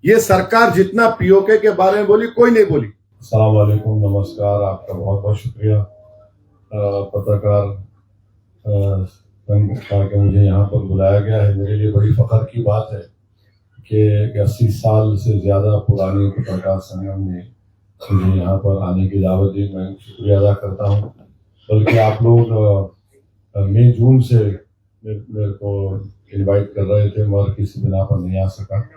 ये सरकार जितना पीओके के बारे में बोली, कोई नहीं बोली। अस्सलाम वालेकुम, नमस्कार। आपका बहुत बहुत शुक्रिया पत्रकार संघ का कि मुझे यहाँ पर बुलाया गया है। मेरे लिए बड़ी फख्र की बात है कि 80 साल से ज़्यादा पुरानी पत्रकार संगम ने मुझे यहाँ पर आने की दावत दी। मैं शुक्रिया अदा करता हूँ। बल्कि आप लोग मई जून से मेरे को इनवाइट कर रहे थे, मगर किसी बिना पर नहीं आ सका।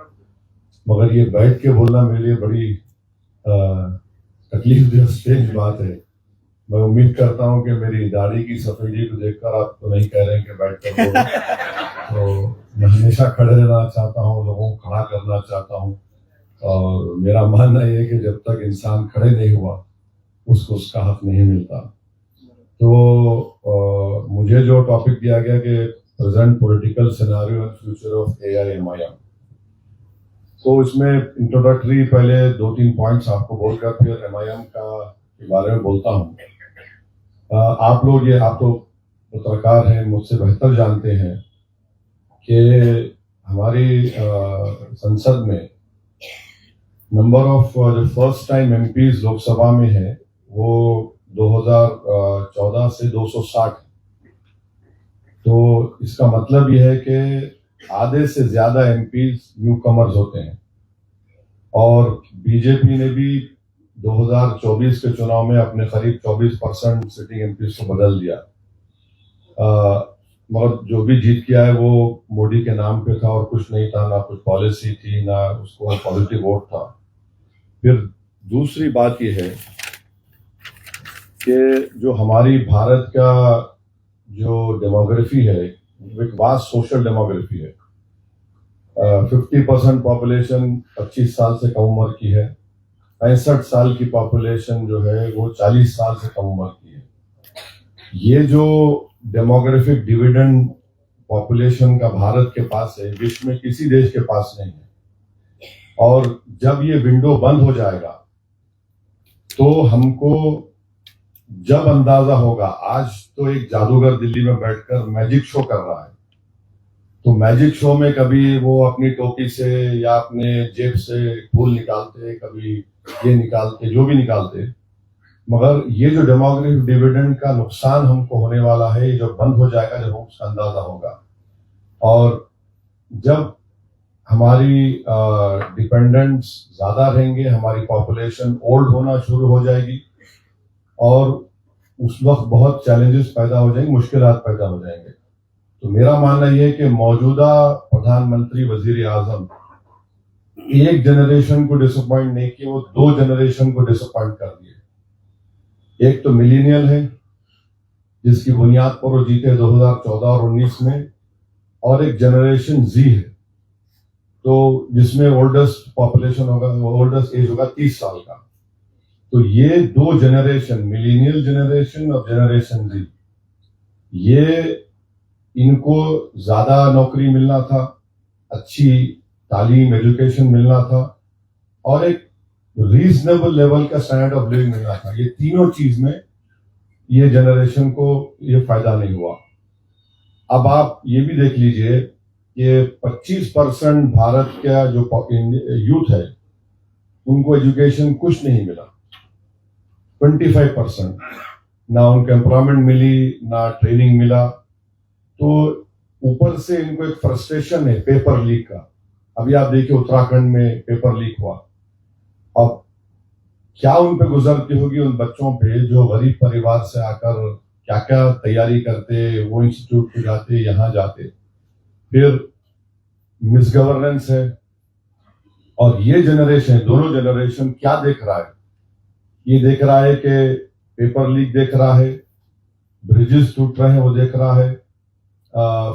मगर ये बैठ के बोलना मेरे लिए बड़ी तकलीफ देह स्टेज बात है। मैं उम्मीद करता हूँ कि मेरी दाढ़ी की सफेदी को देखकर आप तो नहीं कह रहे हैं कि बैठ कर बोलो। तो मैं हमेशा खड़े रहना चाहता हूँ, लोगों को खड़ा करना चाहता हूँ। और मेरा मानना ये है कि जब तक इंसान खड़े नहीं हुआ उसको उसका हक नहीं मिलता। तो मुझे जो टॉपिक दिया गया कि present political scenario and future of AIMIM, तो इसमें इंट्रोडक्टरी पहले 2-3 पॉइंट्स आपको बोलकर फिर MIM के बारे में बोलता हूँ। आप तो पत्रकार हैं, मुझसे बेहतर जानते हैं कि हमारी संसद में नंबर ऑफ जो फर्स्ट टाइम MPs लोकसभा में है वो 2014 से 260। तो इसका मतलब यह है कि आधे से ज्यादा MPs न्यू कमर्स होते हैं। और बीजेपी ने भी 2024 के चुनाव में अपने करीब 24% सिटिंग MPs को बदल दिया। मगर जो भी जीत के आए वो मोदी के नाम पे था और कुछ नहीं था, ना कुछ पॉलिसी थी, ना उसको पॉजिटिव वोट था। फिर दूसरी बात यह है कि जो हमारी भारत का जो डेमोग्राफी है, एक वास्ट सोशल डेमोग्राफी है। 50% पॉपुलेशन 25 साल से कम उम्र की है। 65 साल की पॉपुलेशन जो है वो 40 साल से कम उम्र की है। ये जो डेमोग्राफिक डिविडेंड पॉपुलेशन का भारत के पास है, विश्व में किसी देश के पास नहीं है। और जब ये विंडो बंद हो जाएगा तो हमको जब अंदाजा होगा, आज तो एक जादूगर दिल्ली में बैठकर मैजिक शो कर रहा है, तो मैजिक शो में कभी वो अपनी टोपी से या अपने जेब से फूल निकालते, कभी ये निकालते, जो भी निकालते। मगर ये जो डेमोग्राफिक डिविडेंड का नुकसान हमको होने वाला है, ये जब बंद हो जाएगा, जब उसका अंदाजा होगा। और जब हमारी डिपेंडेंट्स ज्यादा रहेंगे, हमारी पॉपुलेशन ओल्ड होना शुरू हो जाएगी और उस वक्त बहुत चैलेंजेस पैदा हो जाएंगे, मुश्किलात पैदा हो जाएंगे। तो मेरा मानना यह है कि मौजूदा प्रधानमंत्री, वजीर आजम एक जनरेशन को डिसअपॉइंट नहीं किए, वो 2 जनरेशन को डिसअपॉइंट कर दिए। एक तो मिलेनियल है जिसकी बुनियाद पर वो जीते 2014 और 19 में, और एक जनरेशन Z है तो जिसमें ओल्डेस्ट पॉपुलेशन होगा, ओल्डेस्ट एज होगा 30 साल का। तो ये 2 जनरेशन, मिलेनियल जनरेशन और जनरेशन Z, ये इनको ज्यादा नौकरी मिलना था, अच्छी तालीम, एजुकेशन मिलना था और एक रीजनेबल लेवल का स्टैंडर्ड ऑफ लिविंग मिलना था। ये तीनों चीज में ये जनरेशन को ये फायदा नहीं हुआ। अब आप ये भी देख लीजिए कि 25% भारत का जो यूथ है उनको एजुकेशन कुछ नहीं मिला। 25% ना उनको एम्प्लॉयमेंट मिली, ना ट्रेनिंग मिला। तो ऊपर से इनको एक फ्रस्ट्रेशन है पेपर लीक का। अभी आप देखिए उत्तराखंड में पेपर लीक हुआ। अब क्या उन पे गुजरती होगी, उन बच्चों पे जो गरीब परिवार से आकर क्या क्या तैयारी करते, वो इंस्टीट्यूट पे जाते, यहाँ जाते। फिर मिसगवर्नेंस है। और ये जनरेशन, दोनों जनरेशन क्या देख रहा है? ये देख रहा है कि पेपर लीक देख रहा है, ब्रिजेस टूट रहे हैं वो देख रहा है,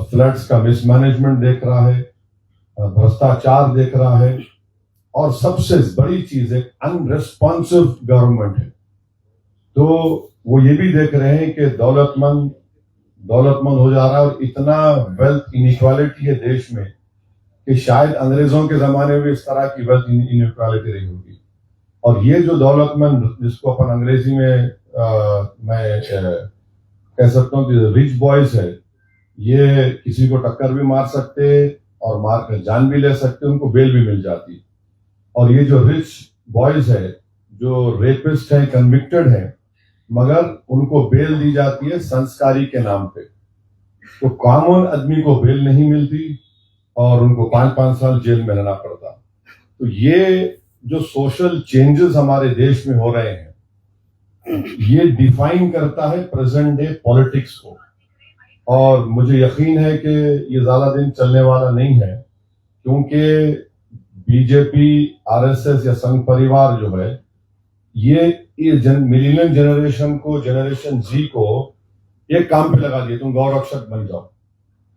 फ्लड्स का मिसमैनेजमेंट देख रहा है, भ्रष्टाचार देख रहा है, और सबसे बड़ी चीज है अनरेस्पॉन्सिव गवर्नमेंट है। तो वो ये भी देख रहे हैं कि दौलतमंद हो जा रहा है और इतना वेल्थ इनइक्वालिटी है देश में कि शायद अंग्रेजों के जमाने में इस तरह की वेल्थ इनइक्वालिटी रही होगी। और ये जो दौलतमंद, जिसको अपन अंग्रेजी में मैं कह सकता हूँ कि रिच बॉयज है, ये किसी को टक्कर भी मार सकते और मार कर जान भी ले सकते, उनको बेल भी मिल जाती। और ये जो रिच बॉयज है, जो रेपिस्ट हैं, कन्विक्टेड हैं, मगर उनको बेल दी जाती है संस्कारी के नाम पे। तो कॉमन आदमी को बेल नहीं मिलती और उनको 5-5 साल जेल में रहना पड़ता। तो ये जो सोशल चेंजेस हमारे देश में हो रहे हैं, ये डिफाइन करता है प्रेजेंट डे पॉलिटिक्स को। और मुझे यकीन है कि ये ज्यादा दिन चलने वाला नहीं है, क्योंकि बीजेपी, आरएसएस या संघ परिवार जो है, ये मिलेनियल जनरेशन को, जनरेशन जी को एक काम पे लगा दिए, तुम गौरक्षक बन जाओ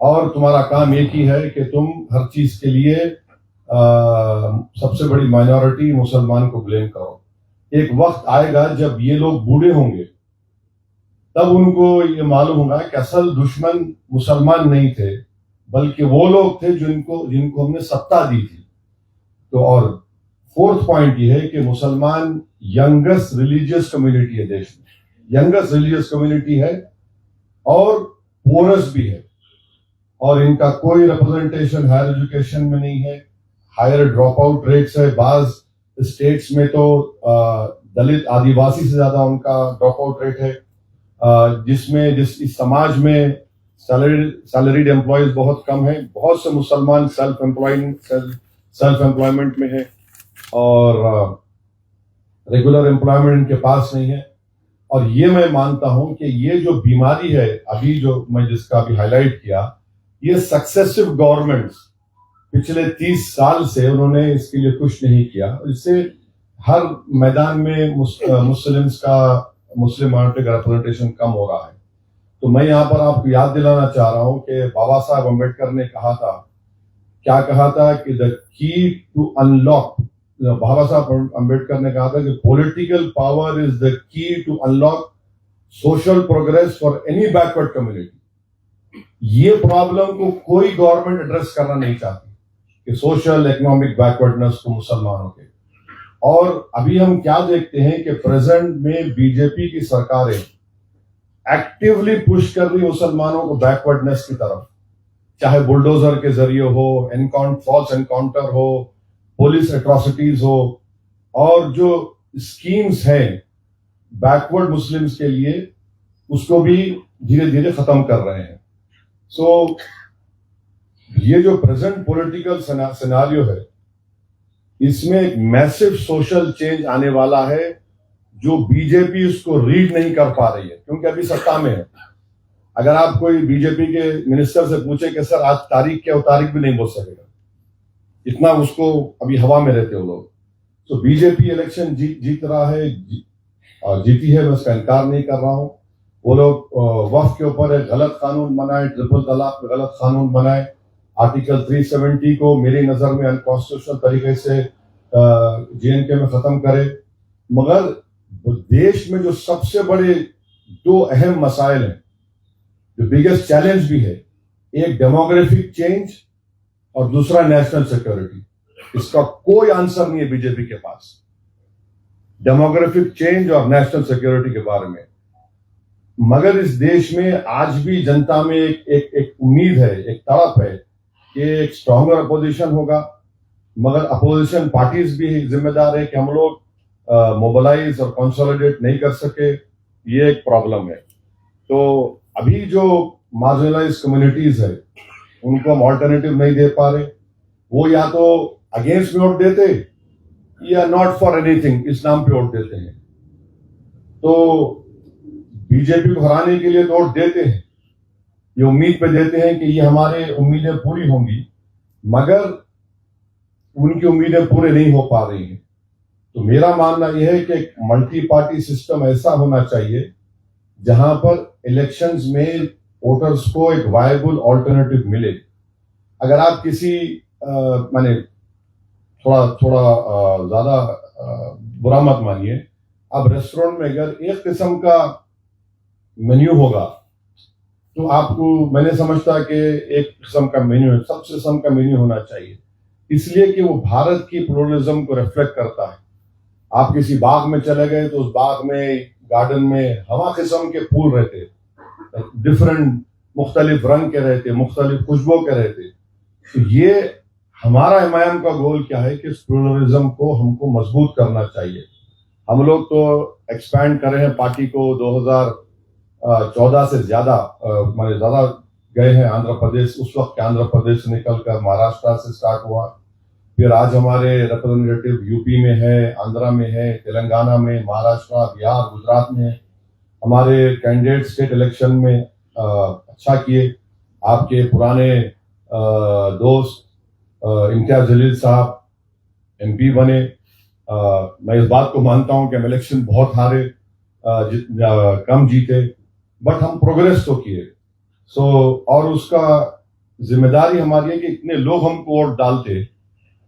और तुम्हारा काम एक ही है कि तुम हर चीज के लिए सबसे बड़ी माइनॉरिटी मुसलमान को ब्लेम करो। एक वक्त आएगा जब ये लोग बूढ़े होंगे, तब उनको ये मालूम होगा कि असल दुश्मन मुसलमान नहीं थे, बल्कि वो लोग थे जिनको हमने सत्ता दी थी। तो और फोर्थ पॉइंट ये है कि मुसलमान यंगेस्ट रिलीजियस कम्युनिटी है देश में, यंगेस्ट रिलीजियस कम्युनिटी है और पोरस भी है, और इनका कोई रिप्रेजेंटेशन हायर एजुकेशन में नहीं है। हायर ड्रॉप आउट रेट्स है, बाज स्टेट्स में तो दलित आदिवासी से ज्यादा उनका ड्रॉप आउट रेट है, जिसमें इस समाज में सैलरीड एम्प्लॉयज बहुत कम है। बहुत से मुसलमान सेल्फ एम्प्लॉयमेंट में है और रेगुलर एम्प्लॉयमेंट इनके पास नहीं है। और ये मैं मानता हूं कि ये जो बीमारी है अभी जो मैं जिसका अभी हाईलाइट किया, ये सक्सेसिव गवर्नमेंट्स पिछले 30 साल से उन्होंने इसके लिए कुछ नहीं किया। इससे हर मैदान में मुस्लिम माइनॉरिटी का रिप्रेजेंटेशन कम हो रहा है। तो मैं यहाँ पर आपको याद दिलाना चाह रहा हूं कि बाबा साहब अम्बेडकर ने कहा था, क्या कहा था कि द की टू अनलॉक, बाबा साहब अम्बेडकर ने कहा था कि political power is the key to unlock social progress for any backward community. ये प्रॉब्लम को कोई गवर्नमेंट एड्रेस करना नहीं चाहती कि सोशल इकोनॉमिक बैकवर्डनेस को मुसलमानों के। और अभी हम क्या देखते हैं कि प्रेजेंट में बीजेपी की सरकारें एक्टिवली पुश कर रही मुसलमानों को बैकवर्डनेस की तरफ, चाहे बुलडोजर के जरिए हो, फॉल्स एनकाउंटर हो, पुलिस एट्रोसिटीज हो, और जो स्कीम्स हैं बैकवर्ड मुस्लिम्स के लिए उसको भी धीरे धीरे खत्म कर रहे हैं। सो ये जो प्रेजेंट पॉलिटिकल सिनेरियो है, इसमें एक मैसिव सोशल चेंज आने वाला है, जो बीजेपी उसको रीड नहीं कर पा रही है, क्योंकि अभी सत्ता में है। अगर आप कोई बीजेपी के मिनिस्टर से पूछे कि सर आज तारीख क्या हो, तारीख भी नहीं बोल सकेगा, इतना उसको अभी हवा में रहते हो लोग। तो बीजेपी इलेक्शन जीत रहा है, और जीती है, मैं उसका इनकार नहीं कर रहा हूं। वो लोग वक्फ के ऊपर एक गलत कानून बनाए, ट्रिपल तलाक पे गलत कानून बनाए, आर्टिकल 370 को मेरी नजर में अनकॉन्स्टिट्यूशनल तरीके से जेएनके में खत्म करे। मगर देश में जो सबसे बड़े दो अहम मसाइल हैं, जो बिगेस्ट चैलेंज भी है, एक डेमोग्राफिक चेंज और दूसरा नेशनल सिक्योरिटी, इसका कोई आंसर नहीं है बीजेपी के पास, डेमोग्राफिक चेंज और नेशनल सिक्योरिटी के बारे में। मगर इस देश में आज भी जनता में एक उम्मीद है, एक तड़प है कि एक स्ट्रॉन्गर अपोजिशन होगा। मगर अपोजिशन पार्टीज भी जिम्मेदार है कि हम लोग मोबिलाइज और कंसोलिडेट नहीं कर सके, ये एक प्रॉब्लम है। तो अभी जो मार्जिनलाइज कम्युनिटीज है उनको हम ऑल्टरनेटिव नहीं दे पा रहे। वो या तो अगेंस्ट में वोट देते या नॉट फॉर एनीथिंग इस नाम पे वोट देते हैं। तो बीजेपी को हराने के लिए तो वोट देते हैं, ये उम्मीद पे देते हैं कि ये हमारे उम्मीदें पूरी होंगी, मगर उनकी उम्मीदें पूरे नहीं हो पा रही हैं। तो मेरा मानना यह है कि मल्टी पार्टी सिस्टम ऐसा होना चाहिए जहां पर इलेक्शंस में वोटर्स को एक वायबल ऑल्टरनेटिव मिले। अगर आप किसी माने थोड़ा ज्यादा बुरा मत मानिए, आप रेस्टोरेंट में अगर एक किस्म का मेन्यू होगा तो आपको, मैंने समझता कि एक किस्म का मेन्यू है, सब किस्म का मेन्यू होना चाहिए, इसलिए कि वो भारत की प्लुरलिज्म को रिफ्लेक्ट करता है। आप किसी बाग में चले गए तो उस बाग में, गार्डन में हवा किस्म के फूल रहते, डिफरेंट मुख्तलिफ रंग के रहते, मुख्तलिफ खुशबू के रहते। तो ये हमारा MIM का गोल क्या है कि प्लूरलिज्म को हमको मजबूत करना चाहिए। हम लोग तो एक्सपैंड कर रहे हैं पार्टी को 2014 से ज्यादा माने ज्यादा गए हैं आंध्र प्रदेश। उस वक्त आंध्र प्रदेश से निकलकर महाराष्ट्र से स्टार्ट हुआ, फिर आज हमारे रिप्रेजेंटेटिव यूपी में है, आंध्रा में है, तेलंगाना में, महाराष्ट्र, बिहार, गुजरात में है। हमारे कैंडिडेट स्टेट इलेक्शन में अच्छा किए। आपके पुराने दोस्त इम्तियाज जलील साहब MP बने। मैं इस बात को मानता हूं कि हम इलेक्शन बहुत हारे, कम जीते, बट हम प्रोग्रेस तो किए। और उसका जिम्मेदारी हमारी है कि इतने लोग हमको वोट डालते,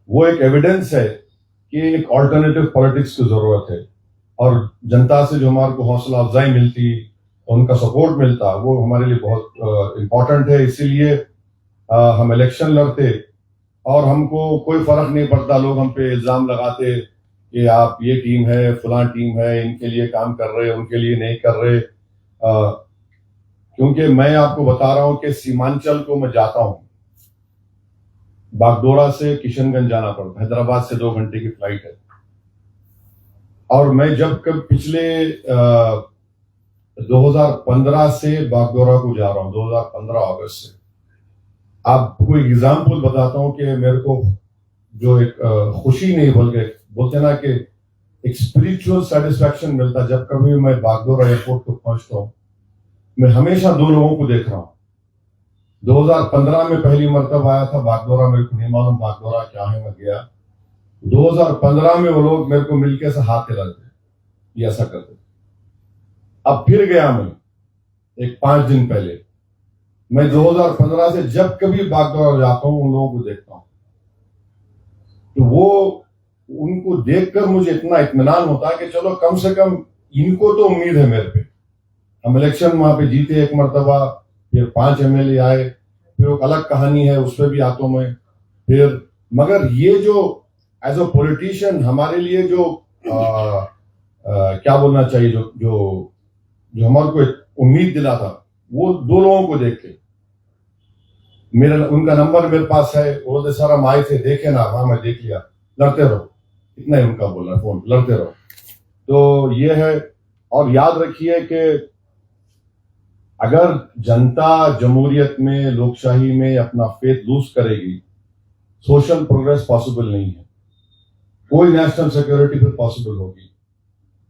वो एक एविडेंस है कि एक ऑल्टरनेटिव पॉलिटिक्स की जरूरत है। और जनता से जो हमारे को हौसला अफजाई मिलती, उनका सपोर्ट मिलता, वो हमारे लिए बहुत इंपॉर्टेंट है। इसीलिए हम इलेक्शन लड़ते और हमको कोई फर्क नहीं पड़ता। लोग हम पे इल्जाम लगाते कि आप ये टीम है, फलां टीम है, इनके लिए काम कर रहे, उनके लिए नहीं कर रहे। क्योंकि मैं आपको बता रहा हूं कि सीमांचल को मैं जाता हूं, बागडोरा से किशनगंज जाना पड़ता, हैदराबाद से 2 घंटे की फ्लाइट है। और मैं जब पिछले 2015 से बागडोरा को जा रहा हूं, 2015 अगस्त से। आपको एग्जाम्पल बताता हूं कि मेरे को जो एक खुशी नहीं बल्कि बोलते ना कि एक स्पिरिचुअल सेटिस्फैक्शन मिलता जब कभी मैं बागडोरा एयरपोर्ट को पहुंचता हूं। मैं हमेशा 2 लोगों को देख रहा हूं। 2015 में पहली मरतबा आया था बागडोरा, मेरे को नहीं मालूम बागडोरा क्या है, मैं गया। 2015 में वो लोग मेरे को मिलके से हाथ हिलाते, ये ऐसा करते। अब फिर गया मैं एक 5 दिन पहले। मैं 2015 से जब कभी बागडोरा जाता हूं उन लोगों को देखता हूं, तो वो उनको देखकर मुझे इतना इत्मीनान होता है कि चलो कम से कम इनको तो उम्मीद है मेरे पे। हम इलेक्शन वहां पे जीते एक मरतबा, फिर 5 MLA आए, फिर एक अलग कहानी है, उस पर भी आता हूं मैं। फिर मगर ये जो एज अ पॉलिटिशियन हमारे लिए जो क्या बोलना चाहिए, जो जो जो हमारे को एक उम्मीद दिला था, वो 2 लोगों को देख के मेरा उनका नंबर मेरे पास है। वो सर हम आए थे, देखे ना, हाँ मैं देख लिया, लड़ते रहो, इतना ही उनका बोलना, फोन लड़ते रहो। तो ये है। और याद रखिए कि अगर जनता जमहूरियत में, लोकशाही में अपना फेथ लूज करेगी, सोशल प्रोग्रेस पॉसिबल नहीं है, कोई नेशनल सिक्योरिटी फिर पॉसिबल होगी।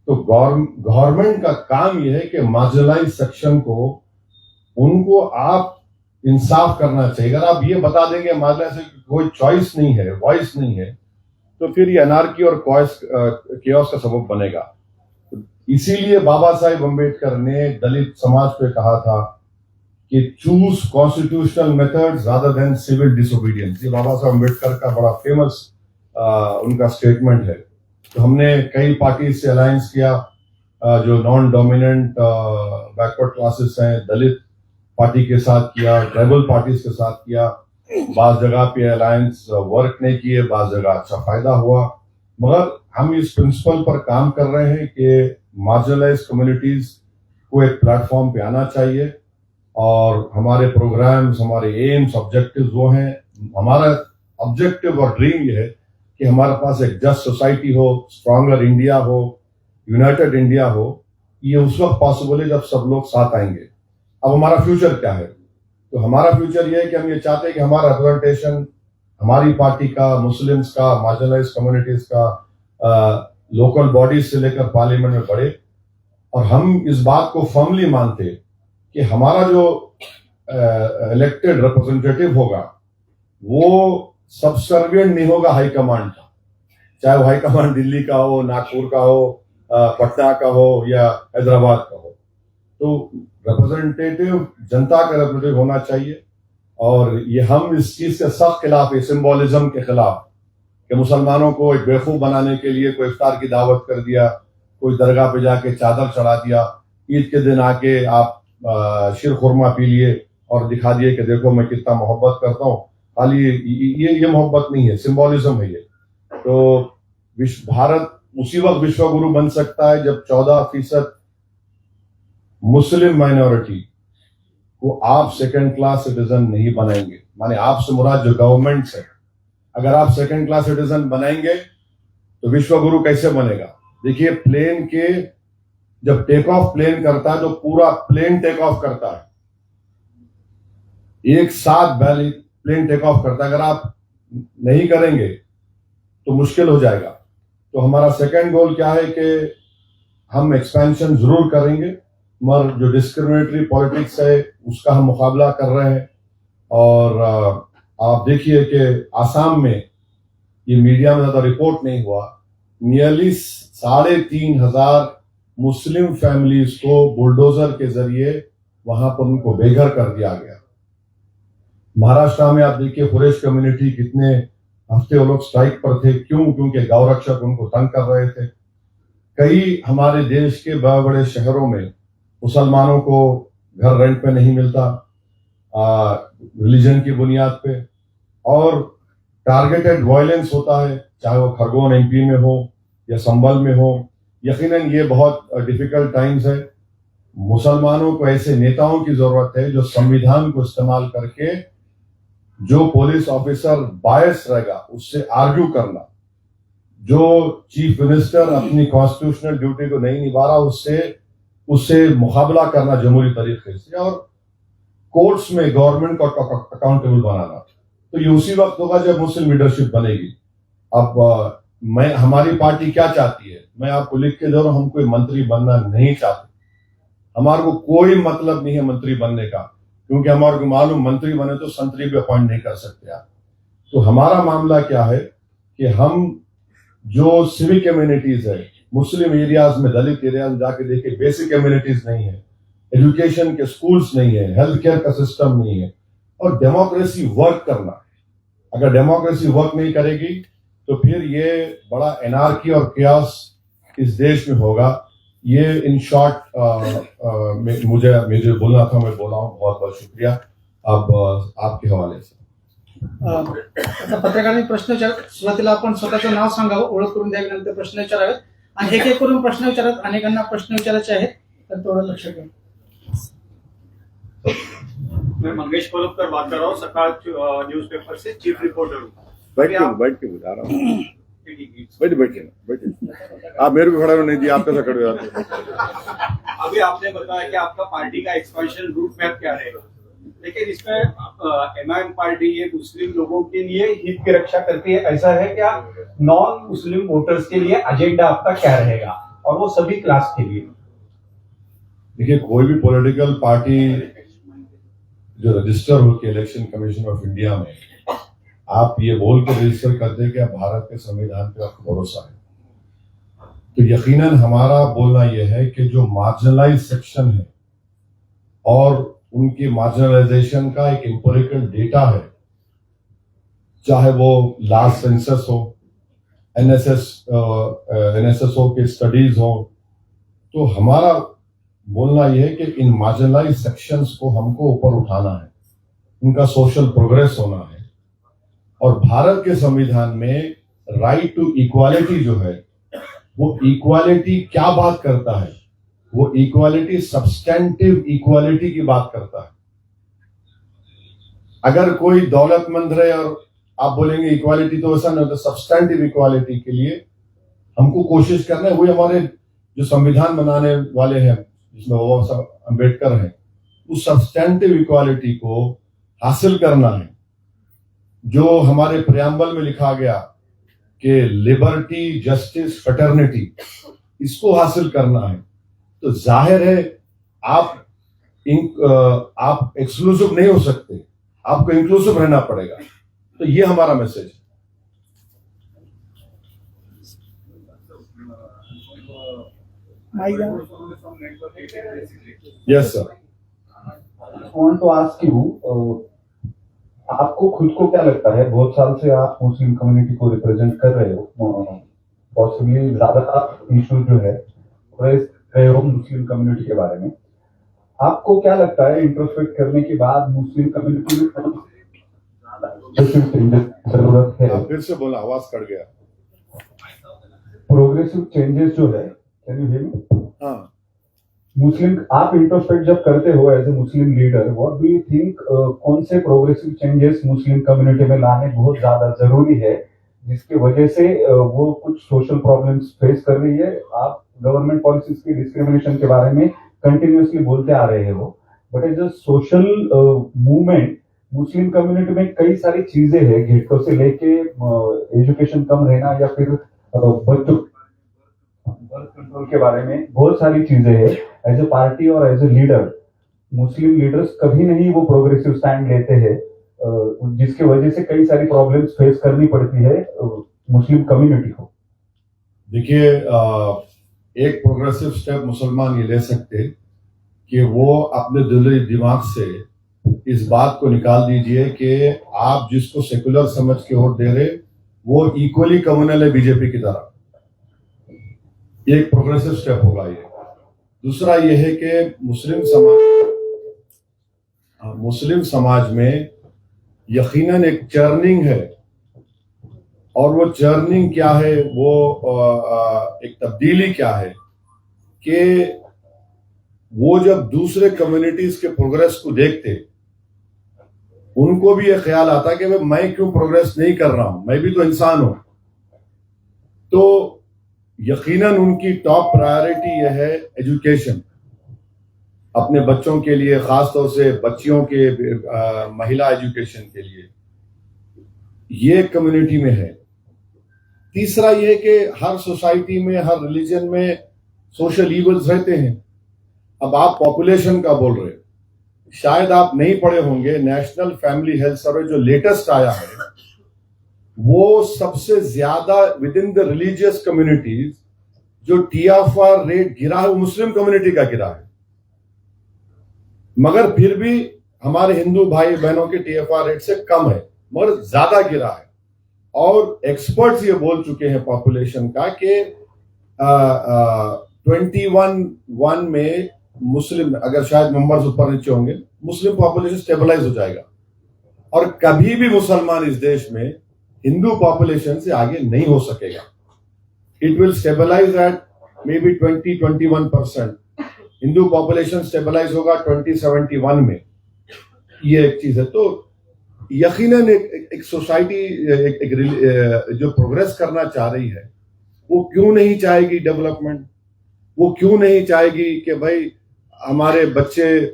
तो गवर्नमेंट का काम यह है कि मार्जिनलाइज सेक्शन को, उनको आप इंसाफ करना चाहिए। अगर आप ये बता देंगे मार्जिनलाइज कोई चॉइस नहीं है, वॉइस नहीं है, तो फिर ये अनार्की और केओस का सबब बनेगा। इसीलिए बाबा साहेब अम्बेडकर ने दलित समाज पे कहा था कि choose constitutional methods rather than civil disobedience. ये बाबा साहेब अम्बेडकर का बड़ा फेमस उनका स्टेटमेंट है। तो हमने कई पार्टी से अलायंस किया, जो नॉन डोमिनेंट बैकवर्ड क्लासेस हैं, दलित पार्टी के साथ किया, ट्राइबल पार्टीज के साथ किया। बाज जगह पे अलायंस वर्क नहीं किए, बाज जगह अच्छा फायदा हुआ। मगर हम इस प्रिंसिपल पर काम कर रहे हैं कि मार्जिनलाइज कम्युनिटीज को एक प्लेटफॉर्म पे आना चाहिए। और हमारे प्रोग्राम्स, हमारे एम्स, ऑब्जेक्टिव्स वो हैं। हमारा ऑब्जेक्टिव और ड्रीम ये है कि हमारे पास एक जस्ट सोसाइटी हो, स्ट्रॉन्गर इंडिया हो, यूनाइटेड इंडिया हो। ये उस वक्त पॉसिबल है जब सब लोग साथ आएंगे। अब हमारा फ्यूचर क्या है? तो हमारा फ्यूचर ये है कि हम ये चाहते हैं कि हमारा रिप्रेजेंटेशन हमारी पार्टी का, मुस्लिम्स का, मार्जिनलाइज कम्युनिटीज का, लोकल बॉडीज से लेकर पार्लियामेंट में बढ़े। और हम इस बात को फर्मली मानते कि हमारा जो इलेक्टेड रिप्रेजेंटेटिव होगा वो सबसर्विएंट नहीं होगा हाईकमांड का, चाहे वो हाईकमांड दिल्ली का हो, नागपुर का हो, पटना का हो या हैदराबाद का हो। तो रिप्रेजेंटेटिव जनता का रिप्रेजेंटेटिव होना चाहिए। और ये हम इस चीज के सख्त खिलाफ है, सिंबोलिज्म के खिलाफ, कि मुसलमानों को एक बेवकूफ बनाने के लिए कोई इफ्तार की दावत कर दिया, कोई दरगाह पे जाके चादर चढ़ा दिया, ईद के दिन आके आप शीर खुरमा पी लिए और दिखा दिए कि देखो मैं कितना मोहब्बत करता हूँ। खाली ये मोहब्बत नहीं है, सिंबोलिज्म है ये। तो भारत उसी वक्त विश्व गुरु बन सकता है जब 14% मुस्लिम माइनॉरिटी को आप सेकंड क्लास सिटीजन नहीं बनाएंगे। माने आपसे मुराद जो गवर्नमेंट्स है, अगर आप सेकंड क्लास सिटीजन बनाएंगे तो विश्व गुरु कैसे बनेगा? देखिए, प्लेन के जब टेक ऑफ प्लेन करता है तो पूरा प्लेन टेक ऑफ करता है, एक साथ प्लेन टेक ऑफ करता है। अगर आप नहीं करेंगे तो मुश्किल हो जाएगा। तो हमारा सेकंड गोल क्या है कि हम एक्सपेंशन जरूर करेंगे, मगर जो डिस्क्रिमिनेटरी पॉलिटिक्स है उसका हम मुकाबला कर रहे हैं। और आप देखिए कि आसाम में, ये मीडिया में ज्यादा रिपोर्ट नहीं हुआ, नियरली 3,500 मुस्लिम फैमिलीज को बुलडोजर के जरिए वहां पर उनको बेघर कर दिया गया। महाराष्ट्र में आप देखिए कुरैश कम्युनिटी कितने हफ्ते वो लोग स्ट्राइक पर थे। क्यों? क्योंकि गौरक्षक उनको तंग कर रहे थे। कई हमारे देश के बड़े बड़े शहरों में मुसलमानों को घर रेंट पे नहीं मिलता, रिलीजन की बुनियाद पे, और टारगेटेड वायलेंस होता है, चाहे वो खरगोन एमपी में हो या संभल में हो। यकीनन ये बहुत डिफिकल्ट टाइम्स है। मुसलमानों को ऐसे नेताओं की जरूरत है जो संविधान को इस्तेमाल करके जो पुलिस ऑफिसर बायस रहेगा उससे आर्ग्यू करना, जो चीफ मिनिस्टर अपनी कॉन्स्टिट्यूशनल ड्यूटी को नहीं निभा रहा उससे मुकाबला करना जमहूरी तरीके से, और कोर्ट्स में गवर्नमेंट को अकाउंटेबल बनाना। तो ये उसी वक्त होगा जब मुस्लिम लीडरशिप बनेगी। अब हमारी पार्टी क्या चाहती है, मैं आपको लिख के दे रहा हूं, हम कोई मंत्री बनना नहीं चाहते। हमारे को कोई मतलब नहीं है मंत्री बनने का, क्योंकि हमारे को मालूम मंत्री बने तो संतरी भी अपॉइंट नहीं कर सकते आप। तो हमारा मामला क्या है कि हम जो सिविक कम्युनिटीज है, मुस्लिम एरियाज में, दलित एरियाज में जाके देखे, बेसिक कम्युनिटीज नहीं है, एजुकेशन के स्कूल्स नहीं है, हेल्थ केयर का सिस्टम नहीं है, और डेमोक्रेसी वर्क करना। अगर डेमोक्रेसी वर्क नहीं करेगी तो फिर ये बड़ा एनार्की और chaos इस देश में होगा। ये इन शॉर्ट मुझे बोलना था, मैं बोला हूं। बहुत बहुत शुक्रिया। अब आपके हवाले से आता पत्रकारांनी प्रश्न विचार, सुरुवातीला आपण स्वतःचं नाव सांगावं, ओळख करून द्यावी, नंतर प्रश्न विचारावेत आणि एक एक करून प्रश्न विचारत अनेकांना प्रश्न विचारायचे आहेत, तर थोडं लक्ष द्या। मैं मंगेश कोलपकर बात कर रहा हूँ, सकाळ न्यूज़पेपर से चीफ रिपोर्टर हूँ। बैठ के बता रहा हूँ। बैठिए। आप मेरे को खड़ा होने नहीं दिया, आप कैसा खड़े हो जाते? अभी आपने बताया कि आपका पार्टी का एक्सपेंशन रूट मैप क्या रहेगा, लेकिन इसमें एमआईएम पार्टी ये मुस्लिम लोगों के लिए हित की रक्षा करती है, ऐसा है क्या? नॉन मुस्लिम वोटर्स के लिए एजेंडा आपका क्या रहेगा, और वो सभी क्लास के लिए? देखिए, कोई भी पॉलिटिकल पार्टी जो रजिस्टर होकर इलेक्शन कमीशन ऑफ इंडिया में, आप ये बोल के रजिस्टर करते हैं कि आप भारत के संविधान पे आपको भरोसा है, तो यकीनन हमारा बोलना यह है कि जो मार्जिनलाइज सेक्शन है और उनकी मार्जिनलाइजेशन का एक एम्पिरिकल डेटा है, चाहे वो लास्ट सेंसस हो, एनएसएसओ के स्टडीज हो, तो हमारा बोलना यह है कि इन मार्जिनलाइज सेक्शंस को हमको ऊपर उठाना है, उनका सोशल प्रोग्रेस होना है। और भारत के संविधान में राइट टू इक्वालिटी जो है, वो इक्वालिटी क्या बात करता है? वो इक्वालिटी सब्सटेंटिव इक्वालिटी की बात करता है। अगर कोई दौलतमंद रहे और आप बोलेंगे इक्वालिटी, तो ऐसा नहीं होता। सब्सटेंटिव इक्वालिटी के लिए हमको कोशिश करना है। वही हमारे जो संविधान बनाने वाले हैं, जिसमें वो सब अम्बेडकर हैं, उस सब्सटेंटिव इक्वालिटी को हासिल करना है। जो हमारे प्रियम्बल में लिखा गया कि लिबर्टी, जस्टिस, फ्रेटर्निटी, इसको हासिल करना है। तो जाहिर है आप एक्सक्लूसिव नहीं हो सकते, आपको इंक्लूसिव रहना पड़ेगा। तो ये हमारा मैसेज है। Yes sir. want to ask you, आपको खुद को क्या लगता है, बहुत साल से आप मुस्लिम कम्युनिटी को रिप्रेजेंट कर रहे हो, पॉसिबली ज्यादा इशू जो है रेस रहे हो मुस्लिम कम्युनिटी के बारे में, आपको क्या लगता है इंट्रोस्पेक्ट करने के बाद मुस्लिम कम्युनिटी में जरूरत है? फिर से बोला, आवाज कट गया। प्रोग्रेसिव चेंजेस जो है, कैन यू हियर मी? हाँ, मुस्लिम आप इंट्रोस्पेक्ट जब करते हो as a Muslim leader, what do you think कौन से प्रोग्रेसिव चेंजेस मुस्लिम कम्युनिटी में लाने बहुत ज्यादा जरूरी है, जिसकी वजह से वो कुछ सोशल प्रॉब्लम्स फेस कर रही है? आप गवर्नमेंट पॉलिसीज की डिस्क्रिमिनेशन के बारे में कंटिन्यूअसली बोलते आ रहे हो, but as a social movement Muslim community में कई सारी चीजें हैं, घेटों से लेके एजुकेशन कम रहना या फिर बच्चों बर्थ कंट्रोल के बारे में बहुत सारी चीजें हैं। एज ए पार्टी और as a leader Muslim leaders कभी नहीं वो प्रोग्रेसिव स्टैंड लेते हैं, जिसकी वजह से कई सारी प्रॉब्लम्स फेस करनी पड़ती है मुस्लिम कम्युनिटी को। देखिए, एक प्रोग्रेसिव स्टेप मुसलमान ये ले सकते कि वो अपने दिली दिमाग से इस बात को निकाल दीजिए कि आप जिसको सेकुलर समझ के वोट दे रहे वो इक्वली कम्युनल है बीजेपी की तरह। एक प्रोग्रेसिव स्टेप होगा ये। दूसरा ये है कि मुस्लिम समाज में यकीनन एक चर्निंग है, और वो चर्निंग क्या है, वो एक तब्दीली क्या है कि वो जब दूसरे कम्युनिटीज के प्रोग्रेस को देखते उनको भी ये ख्याल आता कि भाई मैं क्यों प्रोग्रेस नहीं कर रहा हूं, मैं भी तो इंसान हूं। तो यकीनन उनकी टॉप प्रायोरिटी यह है एजुकेशन, अपने बच्चों के लिए, खासतौर से बच्चियों के महिला एजुकेशन के लिए, ये कम्युनिटी में है। तीसरा ये कि हर सोसाइटी में, हर रिलीजन में सोशल इवल्स रहते हैं। अब आप पॉपुलेशन का बोल रहे, शायद आप नहीं पढ़े होंगे, नेशनल फैमिली हेल्थ सर्वे जो लेटेस्ट आया है वो सबसे ज्यादा with in the religious communities जो TFR रेट गिरा है वो मुस्लिम कम्युनिटी का गिरा है। मगर फिर भी हमारे हिंदू भाई बहनों के TFR रेट से कम है, मगर ज्यादा गिरा है। और एक्सपर्ट्स ये बोल चुके हैं पॉपुलेशन का कि 21 में मुस्लिम, अगर शायद नंबर्स ऊपर नीचे होंगे, मुस्लिम पॉपुलेशन स्टेबलाइज हो जाएगा। और कभी भी मुसलमान इस देश में हिंदू पॉपुलेशन से आगे नहीं हो सकेगा। It will stabilize at maybe 20-21%। Hindu population stabilize होगा 2071 में। ये एक चीज है। तो यकीनन एक सोसाइटी जो प्रोग्रेस करना चाह रही है वो क्यों नहीं चाहेगी डेवलपमेंट, वो क्यों नहीं चाहेगी कि भाई हमारे बच्चे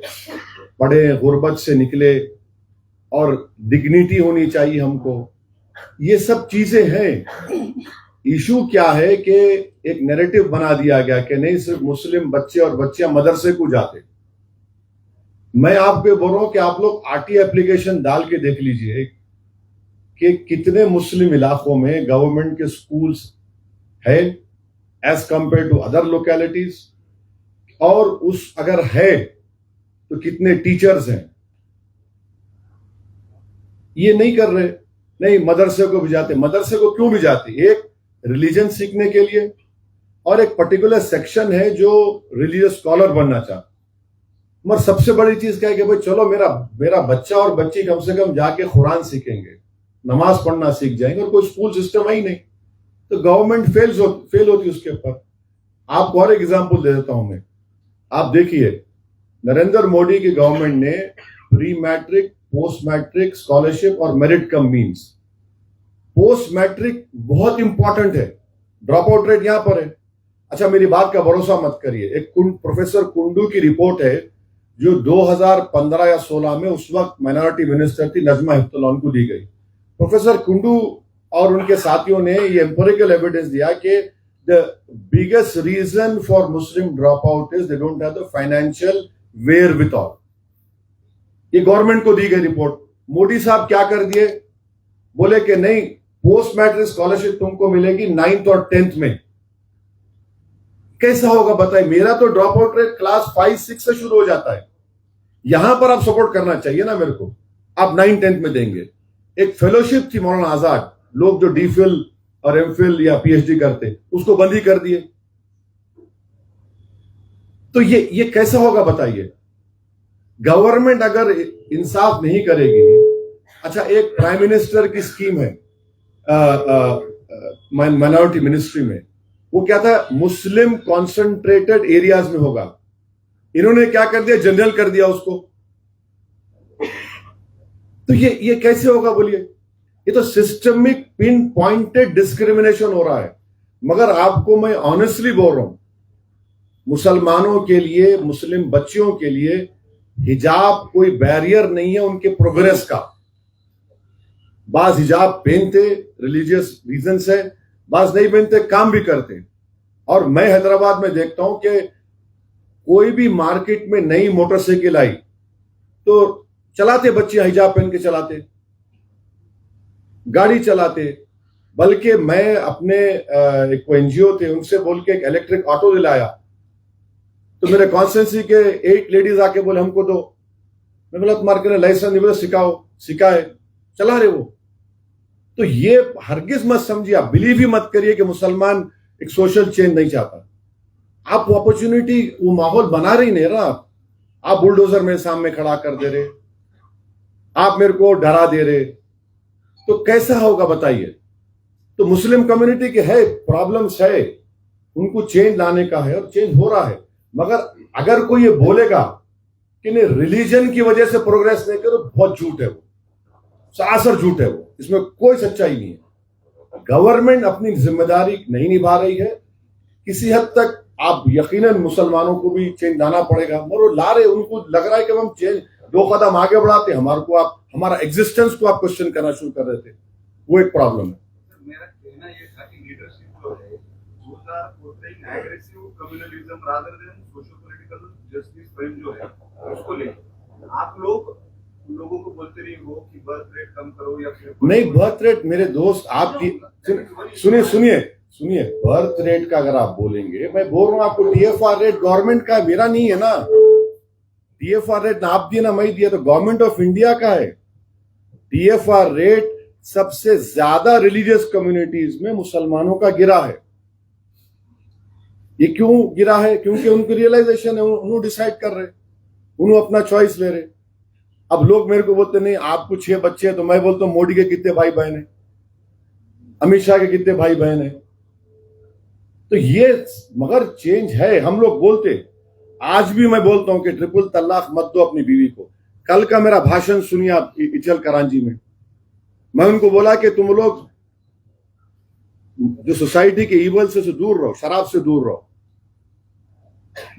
पढ़े, गुर्बत से निकले, और डिग्निटी होनी चाहिए हमको। ये सब चीजें हैं। इशू क्या है कि एक नैरेटिव बना दिया गया कि नहीं, सिर्फ मुस्लिम बच्चे और बच्चियां मदरसे को जाते। मैं आपको बोल रहा हूं कि आप लोग RT एप्लीकेशन डाल के देख लीजिए कि कितने मुस्लिम इलाकों में गवर्नमेंट के स्कूल्स है as compare to other localities, और उस अगर है तो कितने टीचर्स हैं। ये नहीं कर रहे। नहीं, मदरसे को भी जाते। मदरसे को क्यों भी जाते? एक रिलीजन सीखने के लिए, और एक पर्टिकुलर सेक्शन है जो रिलीजियस स्कॉलर बनना चाहता। मगर सबसे बड़ी चीज क्या है कि भाई चलो मेरा बच्चा और बच्ची कम से कम जाके कुरान सीखेंगे, नमाज पढ़ना सीख जाएंगे, और कोई स्कूल सिस्टम है ही नहीं। तो गवर्नमेंट फेल होती उसके ऊपर। आपको और एक एग्जाम्पल दे देता हूं मैं। आप देखिए, नरेंद्र मोदी की गवर्नमेंट ने pre matric, post matric, scholarship और merit cum means. Post matric बहुत इंपॉर्टेंट है, ड्रॉप आउट रेट यहां पर है। अच्छा, मेरी बात का भरोसा मत करिए, एक प्रोफेसर कुंडू की रिपोर्ट है जो 2015 या 16 में उस वक्त माइनॉरिटी मिनिस्टर थी नजमा हेपतुल्लाह, उनको दी गई। प्रोफेसर कुंडू और उनके साथियों ने ये एम्पिरिकल एविडेंस दिया कि the biggest reason for Muslim drop out is they don't have the financial wherewithal. ये गवर्नमेंट को दी गई रिपोर्ट। मोदी साहब क्या कर दिए, बोले कि नहीं, पोस्ट मैट्रिक स्कॉलरशिप तुमको मिलेगी 9th और 10th में। कैसा होगा बताइए? मेरा तो ड्रॉप आउट रेट क्लास 5-6 से शुरू हो जाता है। यहां पर आप सपोर्ट करना चाहिए ना मेरे को, आप 9-10th में देंगे। एक फेलोशिप थी मौलाना आजाद, लोग जो DPhil और MPhil या PhD करते, उसको बंद ही कर दिए। तो ये कैसा होगा बताइए? गवर्नमेंट अगर इंसाफ नहीं करेगी। अच्छा, एक प्राइम मिनिस्टर की स्कीम है माइनॉरिटी मिनिस्ट्री में, वो क्या था, मुस्लिम कॉन्सेंट्रेटेड एरियाज में होगा। इन्होंने क्या कर दिया, जनरल कर दिया उसको। तो ये कैसे होगा बोलिए? ये तो सिस्टमिक पिन पॉइंटेड डिस्क्रिमिनेशन हो रहा है। मगर आपको मैं ऑनेस्टली बोल रहा हूं, मुसलमानों के लिए, मुस्लिम बच्चियों के लिए हिजाब कोई बैरियर नहीं है उनके प्रोग्रेस का। बाज हिजाब पहनते रिलीजियस रीजन से, बाज नहीं पहनते, काम भी करते। और मैं हैदराबाद में देखता हूं कि कोई भी मार्केट में नई मोटरसाइकिल आई तो चलाते बच्चे हिजाब पहन के चलाते, गाड़ी चलाते। बल्कि मैं अपने एक एनजीओ थे उनसे बोल के एक इलेक्ट्रिक ऑटो दिलाया, तो मेरे कॉन्स्टिट्यूंसी के 8 लेडीज आके बोले हमको दो। मैं बोला तुम्हारे के लाइसेंस नहीं, बोला सिखाओ, सिखाए, चला रहे वो। तो ये हरगिज मत समझिए, आप बिलीव ही मत करिए कि मुसलमान एक सोशल चेंज नहीं चाहता। आप वो अपॉर्चुनिटी, वो माहौल बना रही नहीं रहा। आप बुलडोजर मेरे सामने खड़ा कर दे रहे, आप मेरे को डरा दे रहे, तो कैसा होगा बताइए? तो मुस्लिम कम्युनिटी के है प्रॉब्लम्स है, उनको चेंज लाने का है और चेंज हो रहा है। मगर अगर कोई ये बोलेगा कि नहीं रिलीजन की वजह से प्रोग्रेस नहीं करो, बहुत झूठ है वो, सरासर झूठ है वो, इसमें कोई सच्चाई नहीं है। गवर्नमेंट अपनी जिम्मेदारी नहीं निभा रही है। किसी हद तक आप यकीनन मुसलमानों को भी चेंज लाना पड़ेगा, मगर वो ला रहे, उनको लग रहा है कि हम चेंज 2 कदम आगे बढ़ाते, हमारे को आप, हमारा एग्जिस्टेंस को आप क्वेश्चन करना शुरू कर रहे थे। वो एक प्रॉब्लम है। मेरा कहना ये था कि लीडरशिप जो है दूसरा portraying aggressive communalism rather than social political justice frame जो है उसको ले। आप लोगों को बोलते नहीं हो कि बर्थ रेट कम करो या फिर नहीं, बर्थ रेट मेरे दोस्त, आपकी सुनिए बर्थ रेट का अगर आप बोलेंगे, मैं बोल रहा हूं आपको TFR रेट गवर्नमेंट का है, मेरा नहीं है ना। TFR रेट ना आप दिए ना मैं दिया, तो गवर्नमेंट ऑफ इंडिया का है। TFR रेट सबसे ज्यादा रिलीजियस कम्युनिटीज में मुसलमानों का गिरा है। ये क्यों गिरा है? क्योंकि उनको रियलाइजेशन है, उन्होंने डिसाइड कर रहे, उन्होंने अपना चॉइस ले रहे। अब लोग मेरे को बोलते नहीं आपको 6 बच्चे हैं, तो मैं बोलता हूं मोदी के कितने भाई बहन है, अमित शाह के कितने भाई बहन है। तो ये मगर चेंज है। हम लोग बोलते, आज भी मैं बोलता हूं कि ट्रिपल तलाक मत दो अपनी बीवी को। कल का मेरा भाषण सुनिए आप इचल करांची में, मैं उनको बोला कि तुम लोग जो सोसाइटी के ईवल से दूर रहो, शराब से दूर रहो,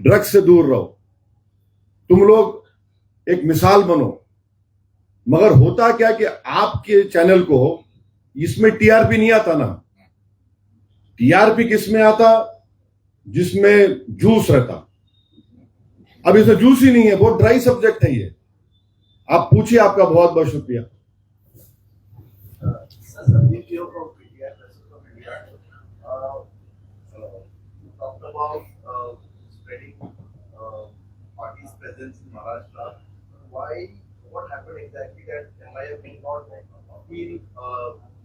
ड्रग्स से दूर रहो, तुम लोग एक मिसाल बनो। मगर होता क्या कि आपके चैनल को इसमें टीआरपी नहीं आता ना। टीआरपी किस में आता? जिसमें जूस रहता। अब इसमें जूस ही नहीं है, बहुत ड्राई सब्जेक्ट है ये। आप पूछिए, आपका बहुत बहुत शुक्रिया। Sandeep here from PTI, President of India. You talked about spreading party's presence in Maharashtra. What happened exactly that MIM did not appeal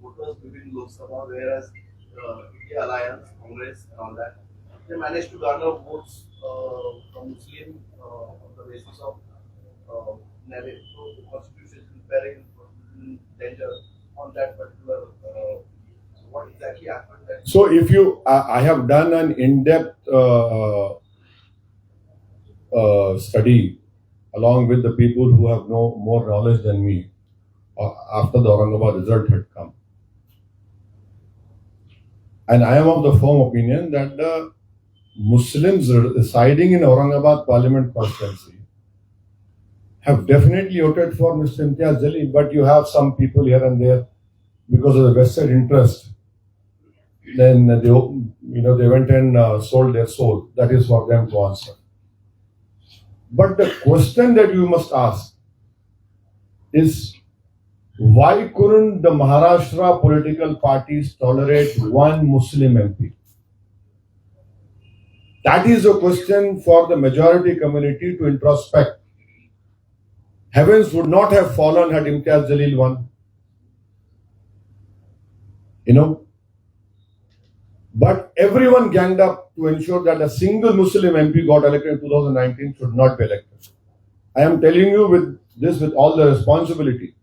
voters within Lok Sabha, whereas India Alliance, Congress, and all that, they managed to garner votes from Muslim on the basis of narrative. So the constitution is very in danger on that particular. What exactly happened there? So if you, I have done an in-depth study along with the people who have more knowledge than me after the Aurangabad result had come. And I am of the firm opinion that the Muslims residing in Aurangabad Parliament constituency have definitely voted for Mr. Imtiaz Jalil, but you have some people here and there because of the vested interest. Then they went and sold their soul. That is for them to answer. But the question that you must ask is, why couldn't the Maharashtra political parties tolerate one Muslim MP? That is a question for the majority community to introspect. Heavens would not have fallen had Imtiaz Jalil won. But everyone ganged up to ensure that a single Muslim MP got elected in 2019 should not be elected. I am telling you with all the responsibility.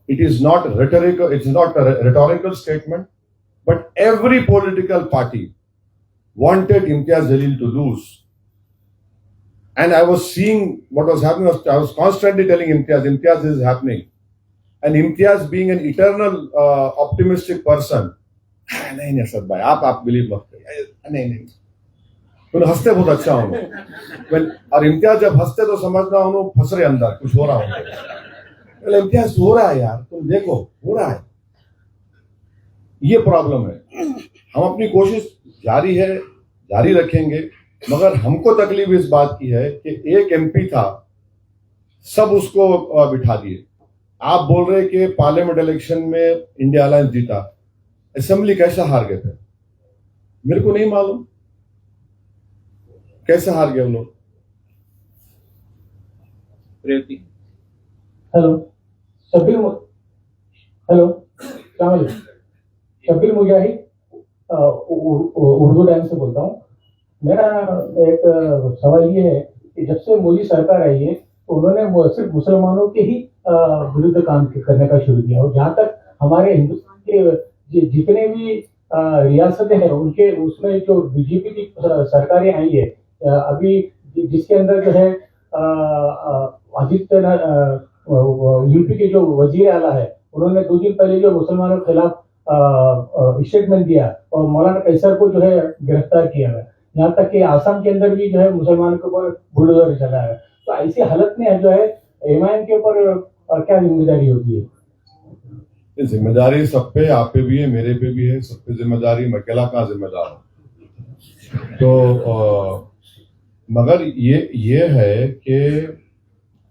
It is not rhetorical. It's not a rhetorical statement. But every political party wanted Imtiaz Jalil to lose. And I was seeing what was happening. I was constantly telling Imtiaz, this is happening. And Imtiaz being an eternal optimistic person, नहीं असद भाई आप believe मत करिए, नहीं तुम हंसते बहुत अच्छा हो। और इम्तियाज जब हंसते तो समझना उन्होंने फंस रहे अंदर, कुछ हो रहा हो। इम्तियाज हो रहा है यार, तुम देखो हो रहा है। ये प्रॉब्लम है। हम अपनी कोशिश जारी रखेंगे, मगर हमको तकलीफ इस बात की है कि एक एमपी था, सब उसको बिठा दिए। आप बोल रहे कि पार्लियामेंट इलेक्शन में इंडिया अलायंस जीता, असेंबली कैसा हार गए थे मेरे को नहीं मालूम, कैसे हार गए उन लोग। हेलो शब्बीर मुजाहिद, उर्दू टाइम से बोलता हूँ। मेरा एक सवाल ये है कि जब से मोदी सरकार आई है तो उन्होंने सिर्फ मुसलमानों के ही विरुद्ध काम करने का शुरू किया, और जहाँ तक हमारे हिंदुस्तान के जितने भी रियासतें हैं उनके उसमें जो बीजेपी की सरकारें आई है अभी, जिसके अंदर जो है आदित्य यूपी के जो वजीर आला है उन्होंने 2 दिन पहले जो मुसलमानों के खिलाफ स्टेटमेंट दिया और मौलाना कैसर को जो है गिरफ्तार किया है। यहाँ तक कि आसाम के अंदर भी जो है मुसलमानों के ऊपर बुलडोजर चला है। तो ऐसी हालत में जो है एमआईएम के ऊपर क्या जिम्मेदारी होती है? जिम्मेदारी सब पे, आप पे भी है, मेरे पे भी है, सब पे जिम्मेदारी। मैं अकेला कहाँ जिम्मेदार हूँ? तो मगर ये है कि